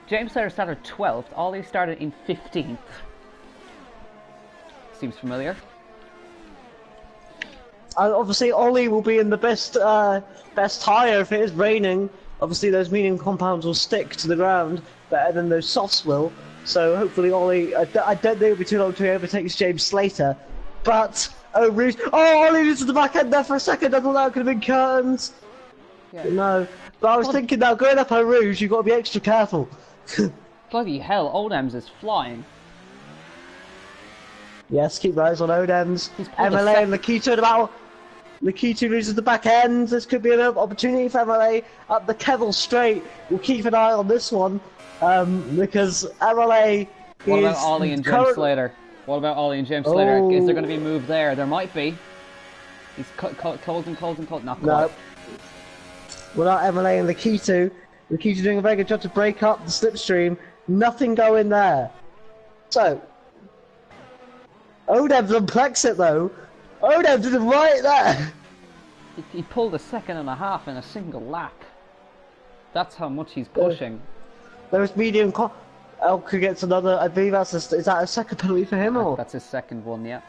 James Slater started 12th, Ollie started in 15th. Seems familiar. Obviously, Ollie will be in the best tyre if it is raining. Obviously, those medium compounds will stick to the ground better than those softs will. So hopefully, Ollie. I don't think it'll be too long till he overtakes James Slater. But Ollie was to the back end there for a second. I thought that could have been curtains. Yeah. But no. But I was thinking now, going up Eau Rouge, you've got to be extra careful. Bloody hell, Odems is flying. Yes, keep your eyes on Odems. He's pulled MLA and Lakito in about. Lakito loses the back end. This could be an opportunity for MLA up the Kevel straight. We'll keep an eye on this one because MLA. What about Ollie and James Slater? What about Ollie and James Slater? Is there going to be a move there? There might be. He's cold. Not quite. No. Without MLA and Lakito. Lakito doing a very good job to break up the slipstream. Nothing going there. So. Odems unplex it though. Odems did it right there. He pulled a second and a half in a single lap. That's how much he's pushing. There's medium. Elka gets another. I believe that's is that a second penalty for him or? That's his second one, yeah.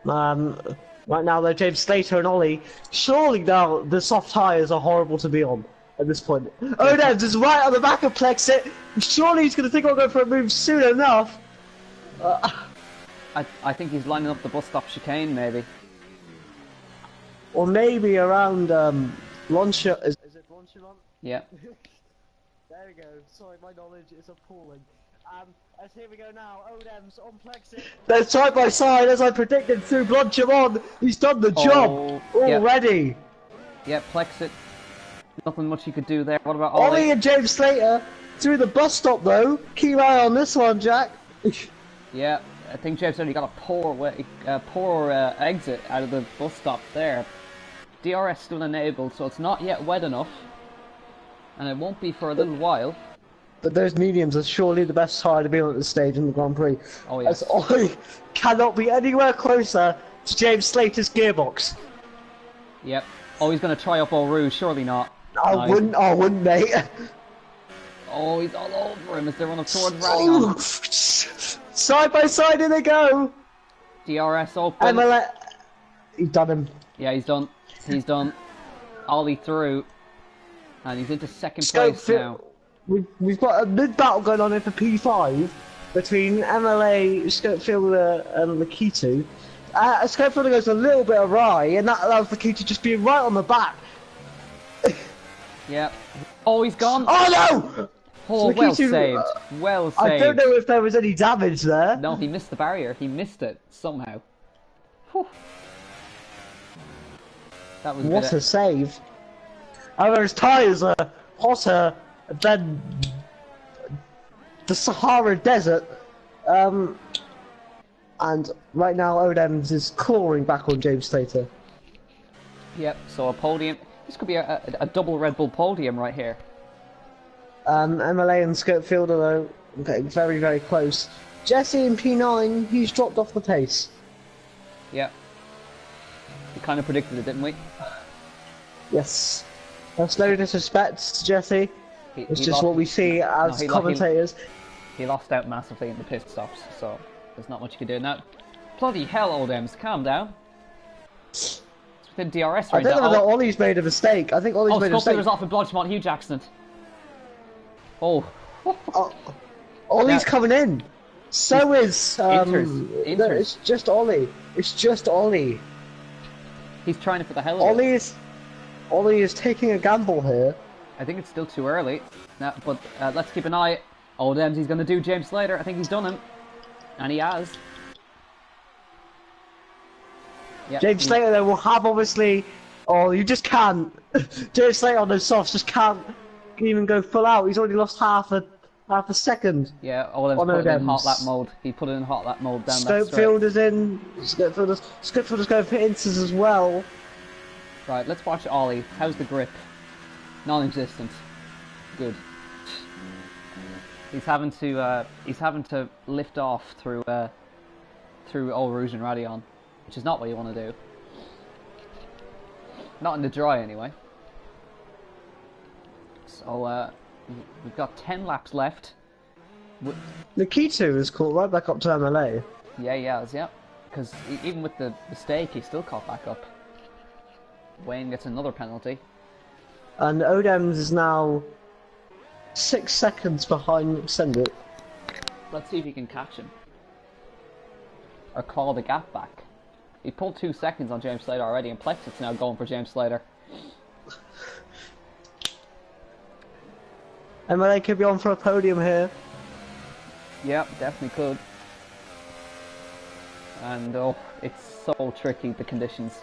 Right now though, James Slater and Ollie. Surely now the soft tyres are horrible to be on at this point. Odems is right on the back of Plexit. Surely he's going to think I'll go for a move soon enough. I think he's lining up the bus stop chicane, maybe. Or maybe around Roncha. Is it Roncharon? Yeah. There we go. Sorry, my knowledge is appalling. As here we go now, Odems on Plexit. They're side by side as I predicted through Roncharon. He's done the job already. Yeah, Plexit. Nothing much he could do there. What about Ollie and James Slater through the bus stop though. Keep eye on this one, Jack. Yeah, I think James Slater got a poor exit out of the bus stop there. DRS still enabled, so it's not yet wet enough, and it won't be for a little while. But those mediums are surely the best tyre to be on at this stage in the Grand Prix. Oh yes. As Ollie cannot be anywhere closer to James Slater's gearbox. Yep. Oh, he's going to try up Eau Rouge, surely not. I wouldn't, mate. Oh, he's all over him as they run up towards Radion. Side by side, here they go. DRS open. He's done him. Yeah, he's done. He's done. Ollie through. And he's into second place now. We've got a mid-battle going on here for P5 between MLA, Scopefielder and Lakito. Scopefielder goes a little bit awry, and that allows Lakito just being right on the back. Yeah. Oh, he's gone. Oh no! Oh, well saved. Well saved. I don't know if there was any damage there. No, he missed the barrier. He missed it somehow. Whew. That was what a save. However, his tyres are hotter than the Sahara Desert. And right now, Odems is clawing back on James Slater. Yep, so a podium. This could be a double Red Bull podium right here. MLA and Scopefielder though, getting very, very close. Jesse in P9, he's dropped off the pace. Yeah. We kind of predicted it, didn't we? Yes. That's no disrespect to Jesse. It's just what we see as commentators. He lost out massively in the pit stops, so there's not much you can do. Now, bloody hell, Odems, calm down. It's within DRS range. I don't know that Ollie's made a mistake. I think Ollie's made a mistake. Oh, Sculptor's off in Blanchimont, huge accident. Oh. Ollie's coming in. So is Inters. It's just Ollie. It's just Ollie. He's trying it for the hell of it. Ollie is taking a gamble here. I think it's still too early. No, but let's keep an eye. Odems, he's going to do James Slater. I think he's done him. And he has. Yep. James Slater though will have obviously... Oh, you just can't. James Slater on those softs just can't even go full out. He's already lost half a second. Yeah, Odems put it in hot lap mode. He put it in hot lap mode down that straight. Scopefielder's in. Scopefielder's going for Inters as well. Right, let's watch Ollie. How's the grip? Non-existent. Good. He's having to lift off through Eau Rouge and Radion. which is not what you want to do. Not in the dry, anyway. So, we've got 10 laps left. Nikita is caught right back up to MLA. Yeah, he has, yeah. Because even with the mistake, he still caught back up. Wayne gets another penalty. And Odems is now 6 seconds behind McSendit. Let's see if he can catch him. Or claw the gap back. He pulled 2 seconds on James Slater already, and Plexit's now going for James Slater. MLA could be on for a podium here. Yep, definitely could. And oh, it's so tricky, the conditions.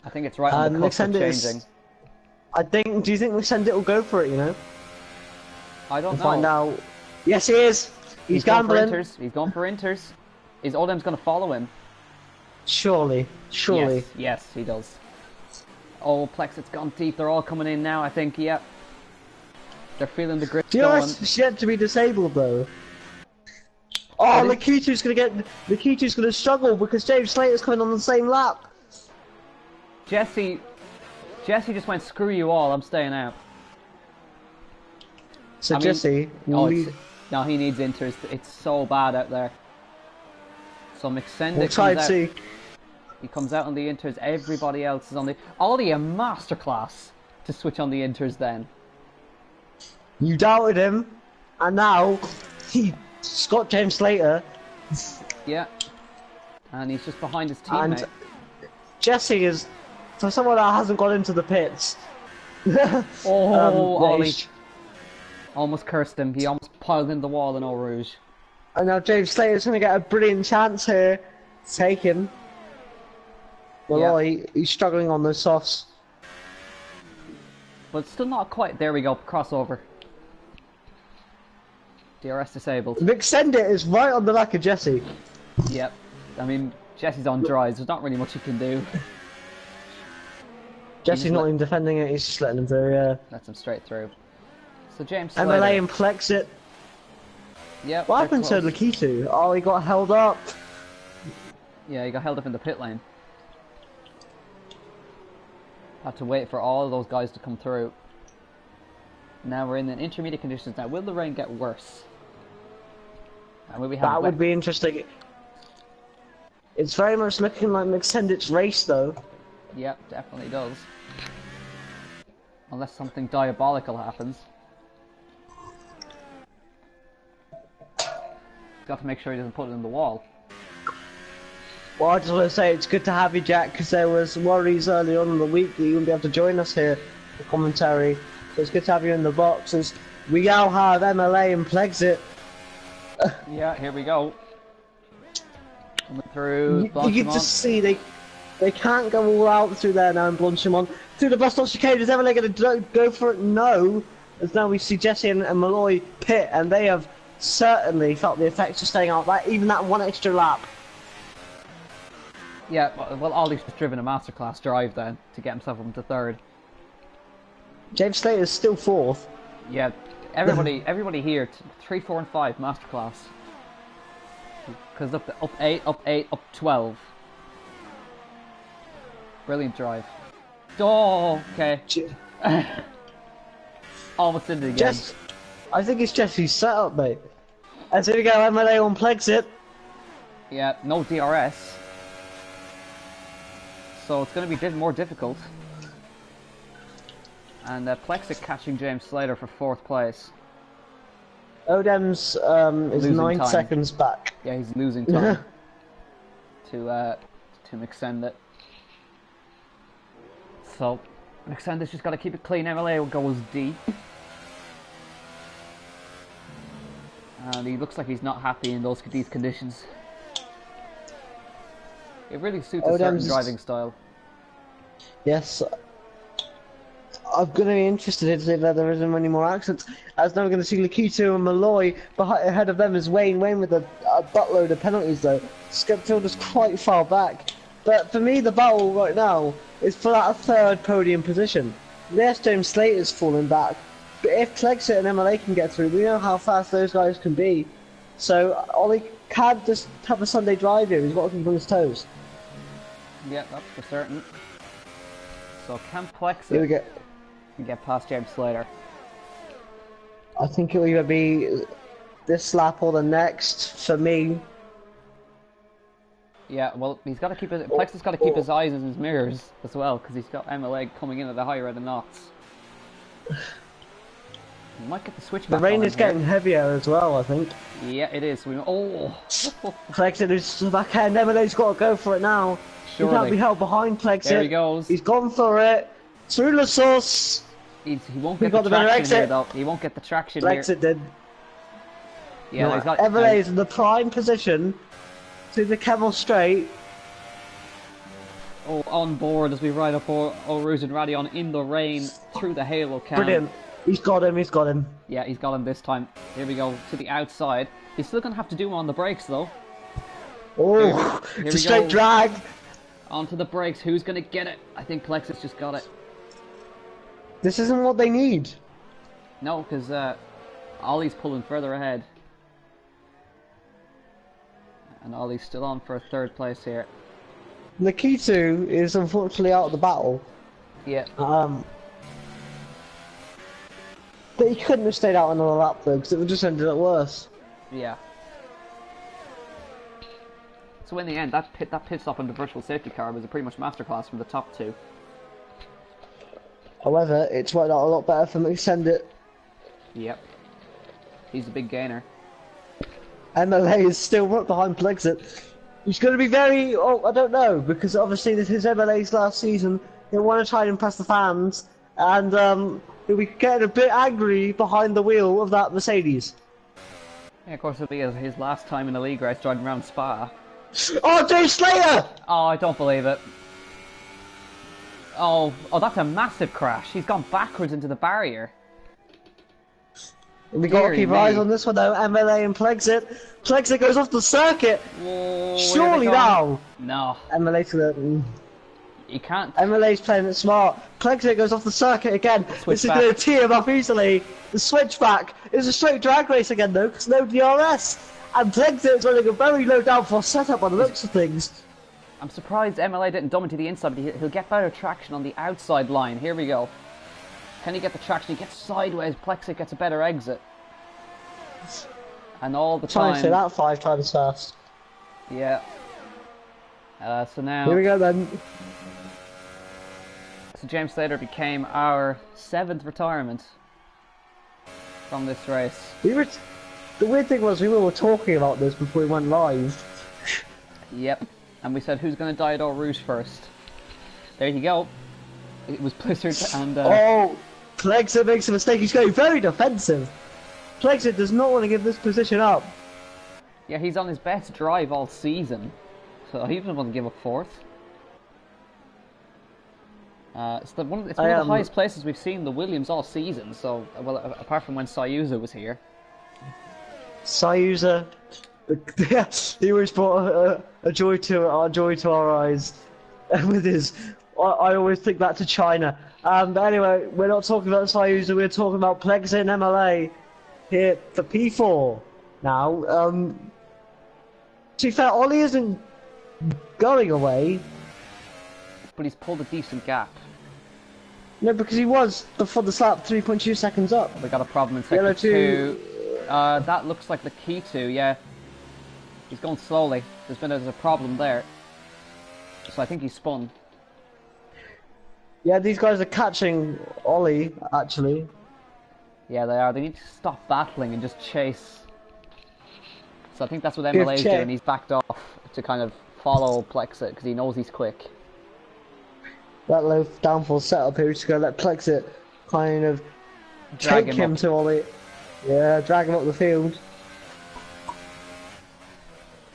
I think it's right on the cusp of changing. Do you think McSendit will go for it, you know? I don't know. Find out. Yes, he is! He's gambling. He's going for inters. Is Odem's going to follow him? Surely. Yes, he does. Oh, Plexit's gone deep. They're all coming in now, I think, yeah. They're feeling the grip going. It's yet to be disabled, though. Oh, Nikita's gonna struggle because James Slater's coming on the same lap. Jesse just went, screw you all, I'm staying out. So Jesse... no, he needs inters. It's so bad out there. So McSendit we'll try and see. He comes out on the inters, everybody else is on the... Ollie, a masterclass to switch on the inters then. You doubted him, and now he's got James Slater. Yeah. And he's just behind his teammate. And Jesse is, for someone that hasn't got into the pits. Ollie. Almost cursed him. He almost piled in the wall in Eau Rouge. And now James Slater's going to get a brilliant chance here. Take him. Well, yeah. He's struggling on the softs. But still not quite. There we go. Crossover. DRS disabled. McSendit is right on the back of Jesse. Yep. I mean, Jesse's on dries. There's not really much he can do. Jesse's not even defending it. He's just letting him through, yeah. Lets him straight through. So James Slater. MLA and Plexit. Yep. What happened to Lakitu? Oh, he got held up. Yeah, he got held up in the pit lane. Had to wait for all of those guys to come through. Now we're in the intermediate conditions. Now, will the rain get worse? That would be interesting. It's very much looking like McSendit's race, though. Yep, definitely does. Unless something diabolical happens. Got to make sure he doesn't put it in the wall. Well, I just want to say it's good to have you, Jack, because there was worries early on in the week that you wouldn't be able to join us here for commentary. So it's good to have you in the boxes. We now have MLA and Plexit. Yeah, here we go. Coming through. You can just see they can't go all out through there now in Blanchimont. Through the bus stop chicane, is MLA going to go for it? No. As now we see Jesse and Malloy pit, and they have certainly felt the effects of staying out even that one extra lap. Yeah, well, Ollie's just driven a masterclass drive then to get himself up into third. James Slater's still fourth. Yeah, everybody here, 3, 4, and 5 masterclass. Because up 8, up 12. Brilliant drive. Oh, okay. Almost did it again. I think it's Jesse's setup, mate. And so we go, MLA on Plexit. Yeah, no DRS. So it's going to be more difficult. And Plexit catching James Slater for 4th place. Odem's is 9 seconds back. Yeah, he's losing time to McSendit. So McSendit's just got to keep it clean. MLA goes deep. And he looks like he's not happy in these conditions. It really suits a certain driving style. Yes. I'm going to be interested in see if there isn't any more accidents. As now we're going to see Lakitu and Malloy ahead of them as Wayne. Wayne with a buttload of penalties though. Skepfield is quite far back. But for me, the battle right now is for that 3rd podium position. Yes, James Slater's falling back. But if Plexit and MLA can get through, we know how fast those guys can be. So Ollie can't just have a Sunday drive here. He's got to keep on his toes. Yeah, that's for certain. So can Plex Here we go. get past James Slater? I think it'll either be this lap or the next for me. Yeah, well, he's got to keep his Plex has got to keep his eyes in his mirrors as well, because he's got MLA coming in at the higher end of knots. He might get the switch back. The rain on is here. getting heavier as well, I think. Yeah, it is. Oh! Plexit is back end. MLA's got to go for it now. He can't be held behind Plexit. There he goes. He's gone for it. Through the source. He won't get the traction here, though. He won't get the traction here. Plexit did. Yeah, no, he's got. MLA is in the prime position to the Camel Straight. Oh, on board as we ride up Rouge and Radion in the rain through the halo cam. Brilliant. He's got him. He's got him. Yeah, he's got him this time. Here we go to the outside. He's still gonna have to do him on the brakes, though. Oh, it's a straight drag. Onto the brakes. Who's gonna get it? I think Plexus just got it. This isn't what they need. No, because Ollie's pulling further ahead. And Ollie's still on for a third place here. Nikitu is unfortunately out of the battle. Yeah. But he couldn't have stayed out another lap though, because it would just ended up worse. Yeah. So in the end, that pit stop on the virtual safety car was a pretty much masterclass from the top two. However, it's worked out a lot better for McSendit. Yep. He's a big gainer. MLA is still right behind Plexit. He's going to be very... Oh, I don't know, because obviously this is MLA's last season. He'll want to try and impress the fans, and he'll be getting a bit angry behind the wheel of that Mercedes. Yeah, of course it'll be his last time in the league race driving around Spa. Oh, James Slater! Oh, I don't believe it. Oh, that's a massive crash. He's gone backwards into the barrier. We got to keep our eyes on this one though. MLA and Plexit. Plexit goes off the circuit. Whoa, Surely now. No. MLA's gonna. You can't. MLA's playing it smart. Plexit goes off the circuit again. This is going to tee him up easily. The switchback is a straight drag race again though, because no DRS. And Plexit is running a very low downforce setup on the looks of things. I'm surprised MLA didn't dumb into the inside, but he'll get better traction on the outside line. Here we go. Can he get the traction? He gets sideways. Plexit gets a better exit. And all the time... Trying to say that 5 times fast. Yeah. So now... Here we go then. So James Slater became our 7th retirement from this race. The weird thing was we were talking about this before we went live. Yep. And we said, who's going to die at Eau Rouge first? There you go. It was Blizzard and... Oh! Plexit makes a mistake. He's going very defensive. Plexit does not want to give this position up. Yeah, he's on his best drive all season. So he doesn't want to give up 4th. It's one of the highest places we've seen the Williams all season. So, well, apart from when Sayuza was here. Sayuza, he always brought a joy to our eyes. With his, I always think back to China. But anyway, we're not talking about Sayuza. We're talking about Plexit and MLA here for P4 now. To be fair, Ollie isn't going away. But he's pulled a decent gap. No, because he was before the slap 3.2 seconds up. We got a problem in sector 2. That looks like the key to, yeah. He's going slowly. There's a problem there. So I think he's spun. Yeah, these guys are catching Ollie, actually. Yeah, they are. They need to stop battling and just chase. So I think that's what MLA's doing. He's backed off to kind of follow Plexit because he knows he's quick. That low downforce setup here is just going to let Plexit kind of take him to Ollie. Yeah, drag him up the field.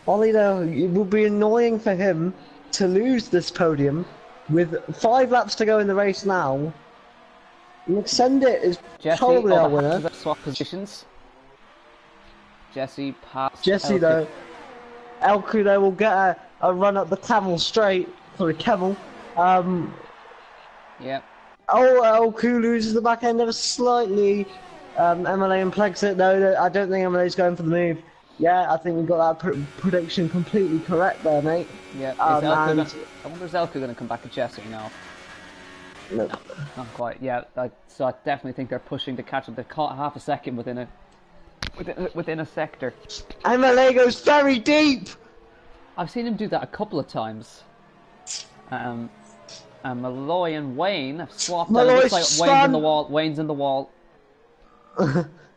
Ollie, though, it would be annoying for him to lose this podium with 5 laps to go in the race now. McSendit is probably our winner. Swap positions. Jesse passed. Jesse, though. Elku, though, will get a run up the Camel straight. Sorry, Camel. Yeah. Oh, Elku loses the back end ever slightly. MLA and Plexit, no, I don't think MLA's going for the move. Yeah, I think we got that prediction completely correct there, mate. Yeah, is And I wonder is Elka going to come back at Jesse now? no. Not quite. Yeah, so I definitely think they're pushing to catch up. They've caught half a second within a sector. MLA goes very deep. I've seen him do that a couple of times. Malloy and Wayne have swapped. Out. It looks like Wayne's in the wall. Wayne's in the wall.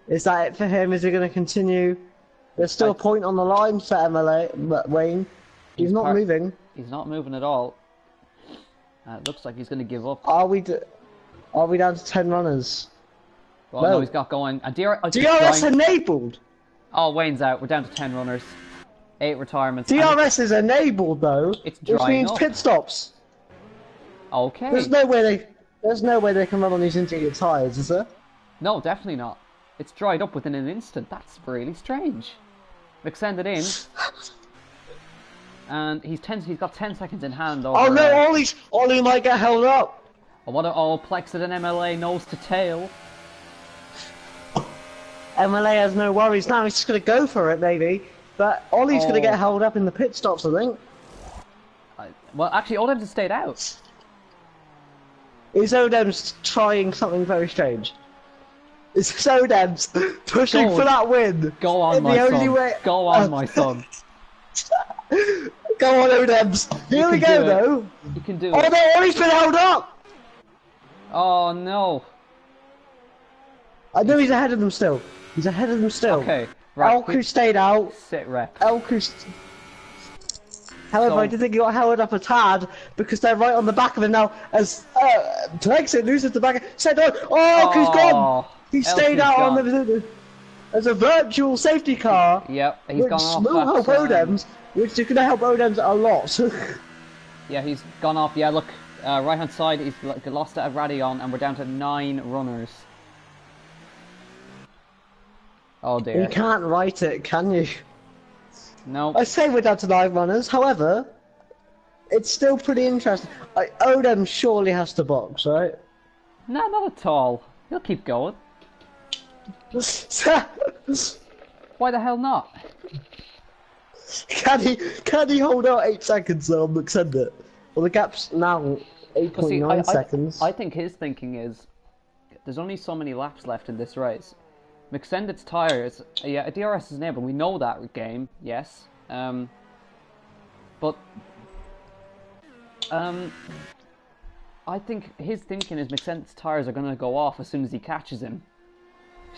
Is that it for him? Is he going to continue? There's still a point on the line for MLA, Wayne. He's not moving. He's not moving at all. It looks like he's going to give up. Are we down to 10 runners? Well, no, he's got going. DRS enabled! Oh, Wayne's out. We're down to 10 runners. 8 retirements. DRS is enabled, though. It's drying which means up. pit stops. Okay. There's no way they can run on these intermediate tyres, is there? No, definitely not. It's dried up within an instant. That's really strange. Extended in. And he's got 10 seconds in hand over... Oh no, Ollie might get held up! Plexit and MLA nose to tail. MLA has no worries now, he's just going to go for it maybe. But Ollie's going to get held up in the pit stops, I think. Well, actually, Odem's has stayed out. Is Odem's trying something very strange? Is Odem's pushing for that win? Go on, my son. Go on, my son. Go on, Odems. Here we go, though. You can do it. Oh no, Ollie's been held up! Oh no. I know he's ahead of them still. He's ahead of them still. Okay, right. Elku stayed out. Sit rep. However, I did think he got held up a tad because they're right on the back of him now. As Brexit loses the back. Elku's gone. He stayed out on the. There's a virtual safety car. Yep, he's gone off. Which will help Odems, which is going to help Odems a lot. Yeah, he's gone off. Yeah, look, right hand side, he's lost at Radion, and we're down to 9 runners. Oh dear. You can't write it, can you? No. I say we're down to 9 runners, however, it's still pretty interesting. Odem surely has to box, right? No, not at all. He'll keep going. Why the hell not? Can he hold out 8 seconds though on McSender? Well, the gap's now 8.9 seconds. I think his thinking is there's only so many laps left in this race. McSended's tyres, yeah, a DRS is enabled. We know that game, yes. But I think his thinking is McSended's tyres are going to go off as soon as he catches him.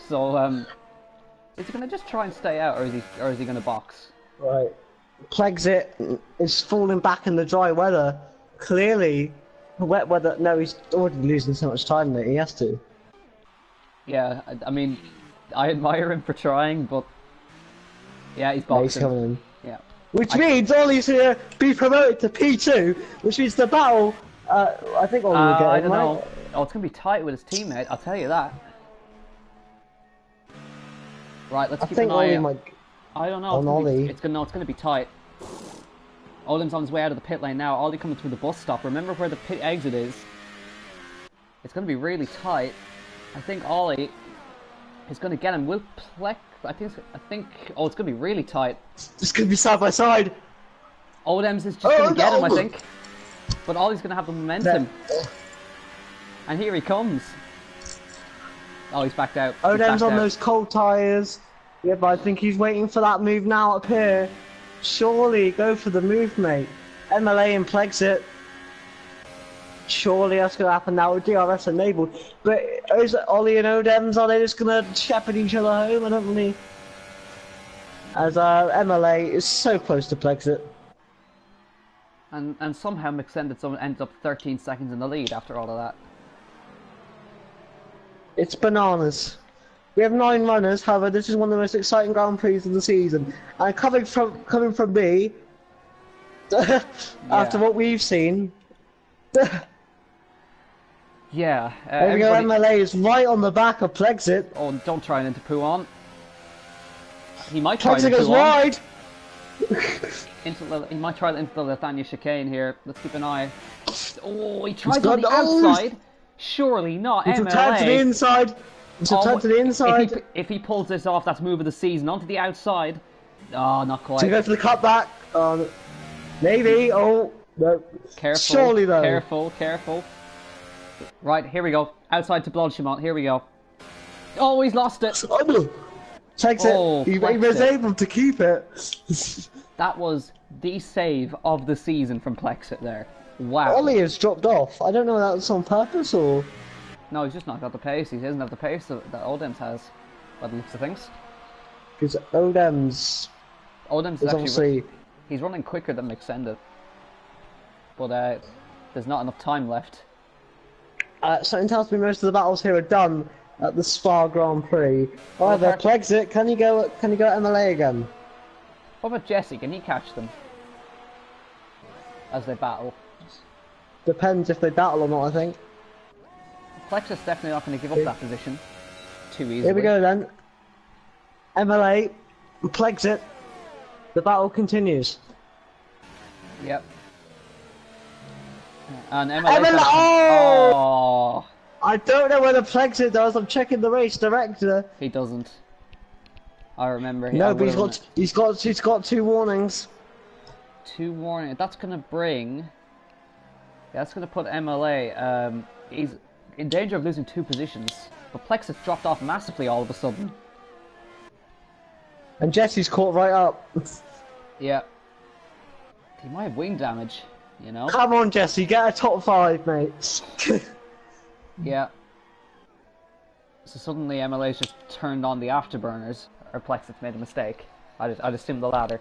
So is he going to just try and stay out, or is he going to box? Right. Plexit is falling back in the dry weather. Clearly, wet weather. No, he's already losing so much time that he has to. Yeah, I mean, I admire him for trying, but yeah, he's boxing. He's coming in. Yeah. Which means Ollie's going to be promoted to P2, which means the battle. I think Ollie will get I it, don't right? know. Oh, it's going to be tight with his teammate. I'll tell you that. Right, let's keep an eye out. I don't know. It's going to be tight. Olim's on his way out of the pit lane now. Ollie coming through the bus stop. Remember where the pit exit is. It's going to be really tight. I think Ollie is going to get him. Will Plex? I think. Oh, it's going to be really tight. It's going to be side by side. Odems is just going to get him, I think. But Ollie's going to have the momentum. And here he comes. Oh, he's backed out. Odems on those cold tyres. Yeah, but I think he's waiting for that move now up here. Surely go for the move, mate. MLA and Plexit. Surely that's going to happen now with DRS enabled. But is it Ollie and Odems, are they just going to shepherd each other home? I don't really... As MLA is so close to Plexit. And somehow McSended ends up 13 seconds in the lead after all of that. It's bananas. We have 9 runners, however this is one of the most exciting Grand Prix of the season. And coming from me, after what we've seen... Yeah. There we go, MLA is right on the back of Plexit. Oh, don't try and into poo on. He might try Plexit goes wide! He might try into the Nathaniel chicane here. Let's keep an eye. Oh, he tries on the outside. Surely not. He's MLA. returned to the inside. He's returned to the inside. If he pulls this off, that's move of the season. Onto the outside. Oh, not To quite. go for the cutback. Maybe. Oh, no. Careful. Surely though. Careful. Right, here we go. Outside to Belgium. Here we go. Oh, he's lost it. Oh, no. Takes Oh, it. He collects was it. able to keep it. That was the save of the season from Plexit there. Wow. Ollie has dropped off. I don't know if that's on purpose or... No, he's just not got the pace. He doesn't have the pace that Odems has, by the looks of things. Because Odems Odems is is actually... obviously... He's running quicker than Extended. But there's not enough time left. Something tells me most of the battles here are done at the Spa Grand Prix. However, Plexit, can you go MLA again? What about Jesse? Can he catch them? As they battle? Depends if they battle or not, I think. Plexit's definitely not going to give up that position too easily. Here we go then. MLA, Plexit. The battle continues. Yep. And MLA... Oh! I don't know whether Plexit does. I'm checking the race director. He doesn't. I remember. No, but he's got 2 warnings. 2 warnings. That's gonna bring. Yeah, that's gonna put MLA. He's in danger of losing 2 positions. But Plexit dropped off massively all of a sudden. And Jesse's caught right up. Yeah. He might have wing damage, you know? Come on, Jesse, get a top 5, mate. Yeah. So suddenly MLA's just turned on the afterburners, or Plexit's made a mistake. I'd assume the latter.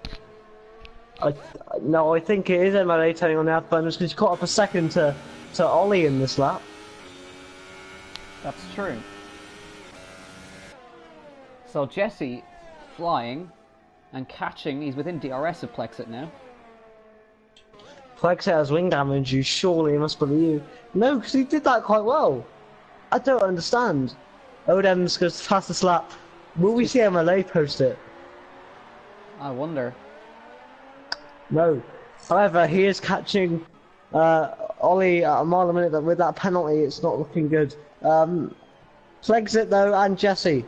No, I think it is MLA turning on the afterburners because he caught up a second to Ollie in this lap. That's true. So Jesse flying and catching. He's within DRS of Plexit now. Plexit has wing damage, you surely must believe. No, because he did that quite well. I don't understand. Odems goes fastest lap. Will we see MLA post it? I wonder. No. However, he is catching Ollie at a mile a minute, but with that penalty, it's not looking good. Plexit though, and Jesse.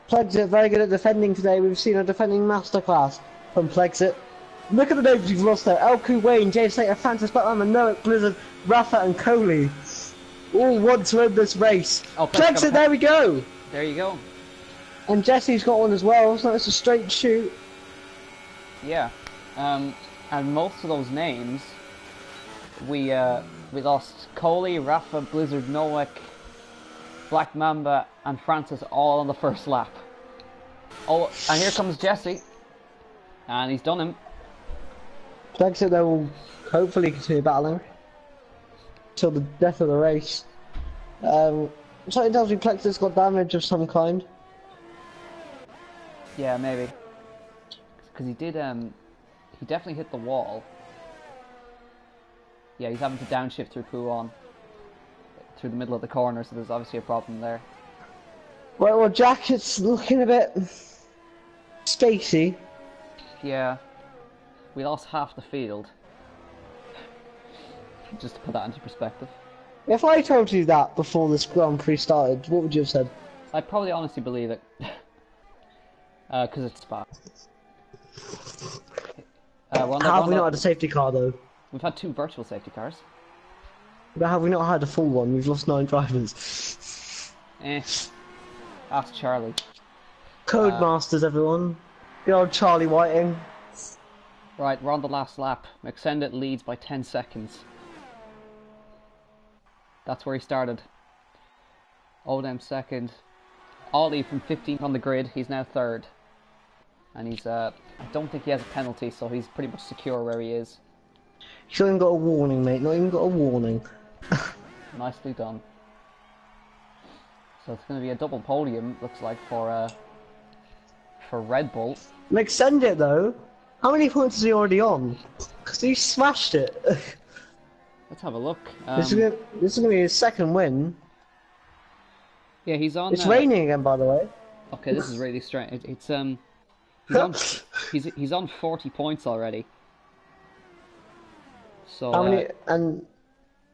Plexit very good at defending today. We've seen a defending masterclass from Plexit. Look at the names you've lost there. Elku, Wayne, Jay Slater, Francis Batman, Noah, Blizzard, Rafa and Coley. All want to win this race. Oh, Plexit, there we go! There you go. And Jesse's got one as well, so it's a straight shoot. Yeah. And most of those names, we lost Coley, Rafa, Blizzard, Noek, Black Mamba, and Francis all on the first lap. Oh, and here comes Jesse. And he's done him. Plexit though will hopefully continue battling till the death of the race. Something tells me Plexit's got damage of some kind. Yeah, maybe. Because he did, he definitely hit the wall. Yeah, he's having to downshift through Puon. Through the middle of the corner, so there's obviously a problem there. Well, Jack, it's looking a bit spacey. Yeah. We lost half the field. Just to put that into perspective. If I told you that before this Grand Prix started, what would you have said? I'd probably honestly believe it. Because it's Spa. Have we not had a safety car though? We've had 2 virtual safety cars. But have we not had a full one? We've lost 9 drivers. Ask Charlie. Codemasters, everyone. Good old Charlie Whiting. Right, we're on the last lap. Extended leads by 10 seconds. That's where he started. Odem second. Ollie from 15th on the grid. He's now 3rd. And he's, I don't think he has a penalty, so he's pretty much secure where he is. He's not even got a warning, mate. Not even got a warning. Nicely done. So it's going to be a double podium, looks like, for Red Bull. Extend it though. How many points is he already on? Because he smashed it. Let's have a look. This is gonna be his 2nd win. Yeah, he's on. It's raining again, by the way. Okay, this is really strange. He's on 40 points already. So how many? And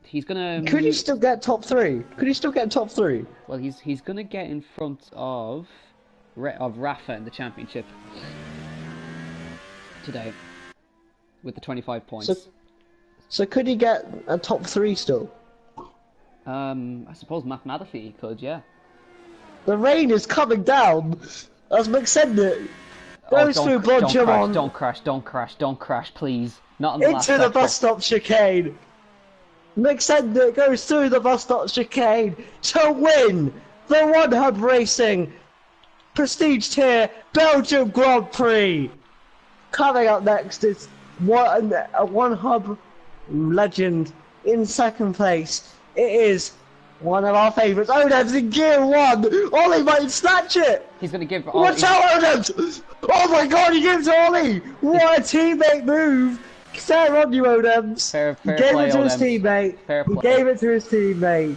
he's gonna. Could he still get top 3? Could he still get top 3? Well, he's gonna get in front of Rafa in the championship. today with the 25 points. So could he get a top 3 still? I suppose mathematically he could, yeah. The rain is coming down as McSendit goes through Belgium on. Don't crash, please. Not on the last Into the sector. bus stop chicane. McSendit goes through the bus stop chicane to win the One Hub Racing Prestige Tier Belgium Grand Prix. Coming up next is a One Hub legend in second place. It is one of our favourites. Odem's in gear 1. Ollie might snatch it. He's going to give. Watch out, Odem! Oh my God, he gives to Ollie. What a teammate move. Fair on you, Odems. Fair he gave play, it to Odems. his teammate. Fair He play. gave it to his teammate.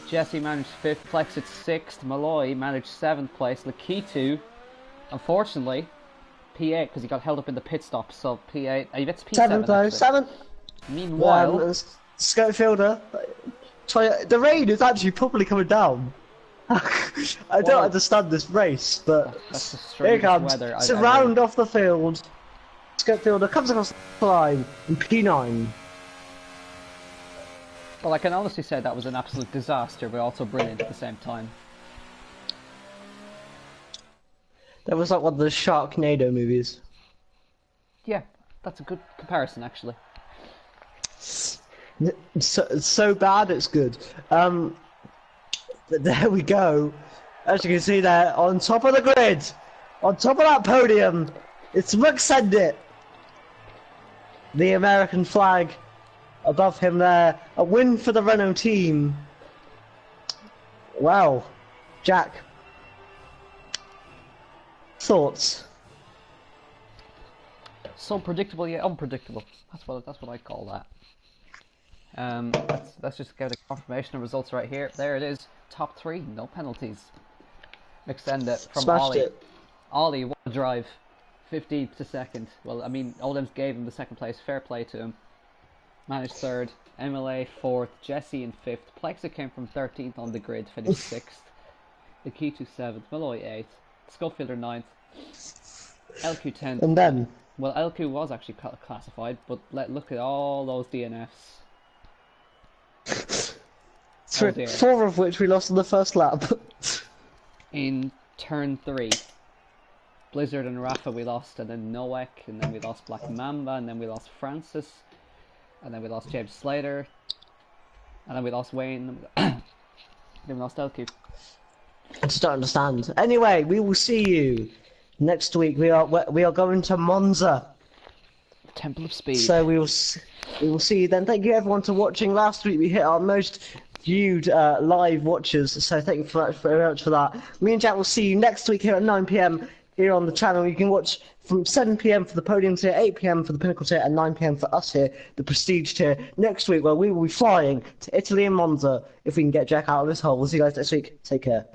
Jesse managed 5th, Plex at 6th, Malloy managed 7th place, Lakitu, unfortunately, P8 because he got held up in the pit stop, so P8, it's P7 7th though, actually. 7th. Meanwhile, Schofielder, the rain is actually properly coming down. I don't understand this race, but that's the here it strangest comes. weather. It's a round off the field. Schofielder comes across the line in P9. Well, I can honestly say that was an absolute disaster, but also brilliant at the same time. That was like one of the Sharknado movies. Yeah, that's a good comparison, actually. So bad it's good. But there we go. As you can see there, on top of the grid, on top of that podium, it's McSendit. The American flag above him there. A win for the Renault team. Wow. Jack. Thoughts? So predictable yet unpredictable. That's what I call that. Let's just get a confirmation of results right here. There it is. Top 3, no penalties. McSendit from Smashed Ollie. it. Ollie, what a drive. 15th to 2nd. Well, I mean, Oldham's gave him the 2nd place. Fair play to him. Managed 3rd. MLA 4th. Jesse in 5th. Plexa came from 13th on the grid. Finished 6th. Lakitu 7th. Malloy 8th. Schofielder 9th. LQ 10th. And then? Well, LQ was actually classified, but look at all those DNFs. Oh dear. 4 of which we lost in the first lap. In turn 3, Blizzard and Rafa we lost, and then Noek, and then we lost Black Mamba, and then we lost Francis, and then we lost James Slater, and then we lost Wayne, then we lost LQ. I just don't understand. Anyway, we will see you next week. We are going to Monza. Temple of Speed. So we will see you then. Thank you everyone for watching. Last week we hit our most viewed live watchers, so thank you very much for that. Me and Jack will see you next week here at 9 PM here on the channel. You can watch from 7 PM for the podium tier, 8 PM for the pinnacle tier, and 9 PM for us here, the prestige tier, next week, where we will be flying to Italy and Monza if we can get Jack out of this hole. We'll see you guys next week. Take care.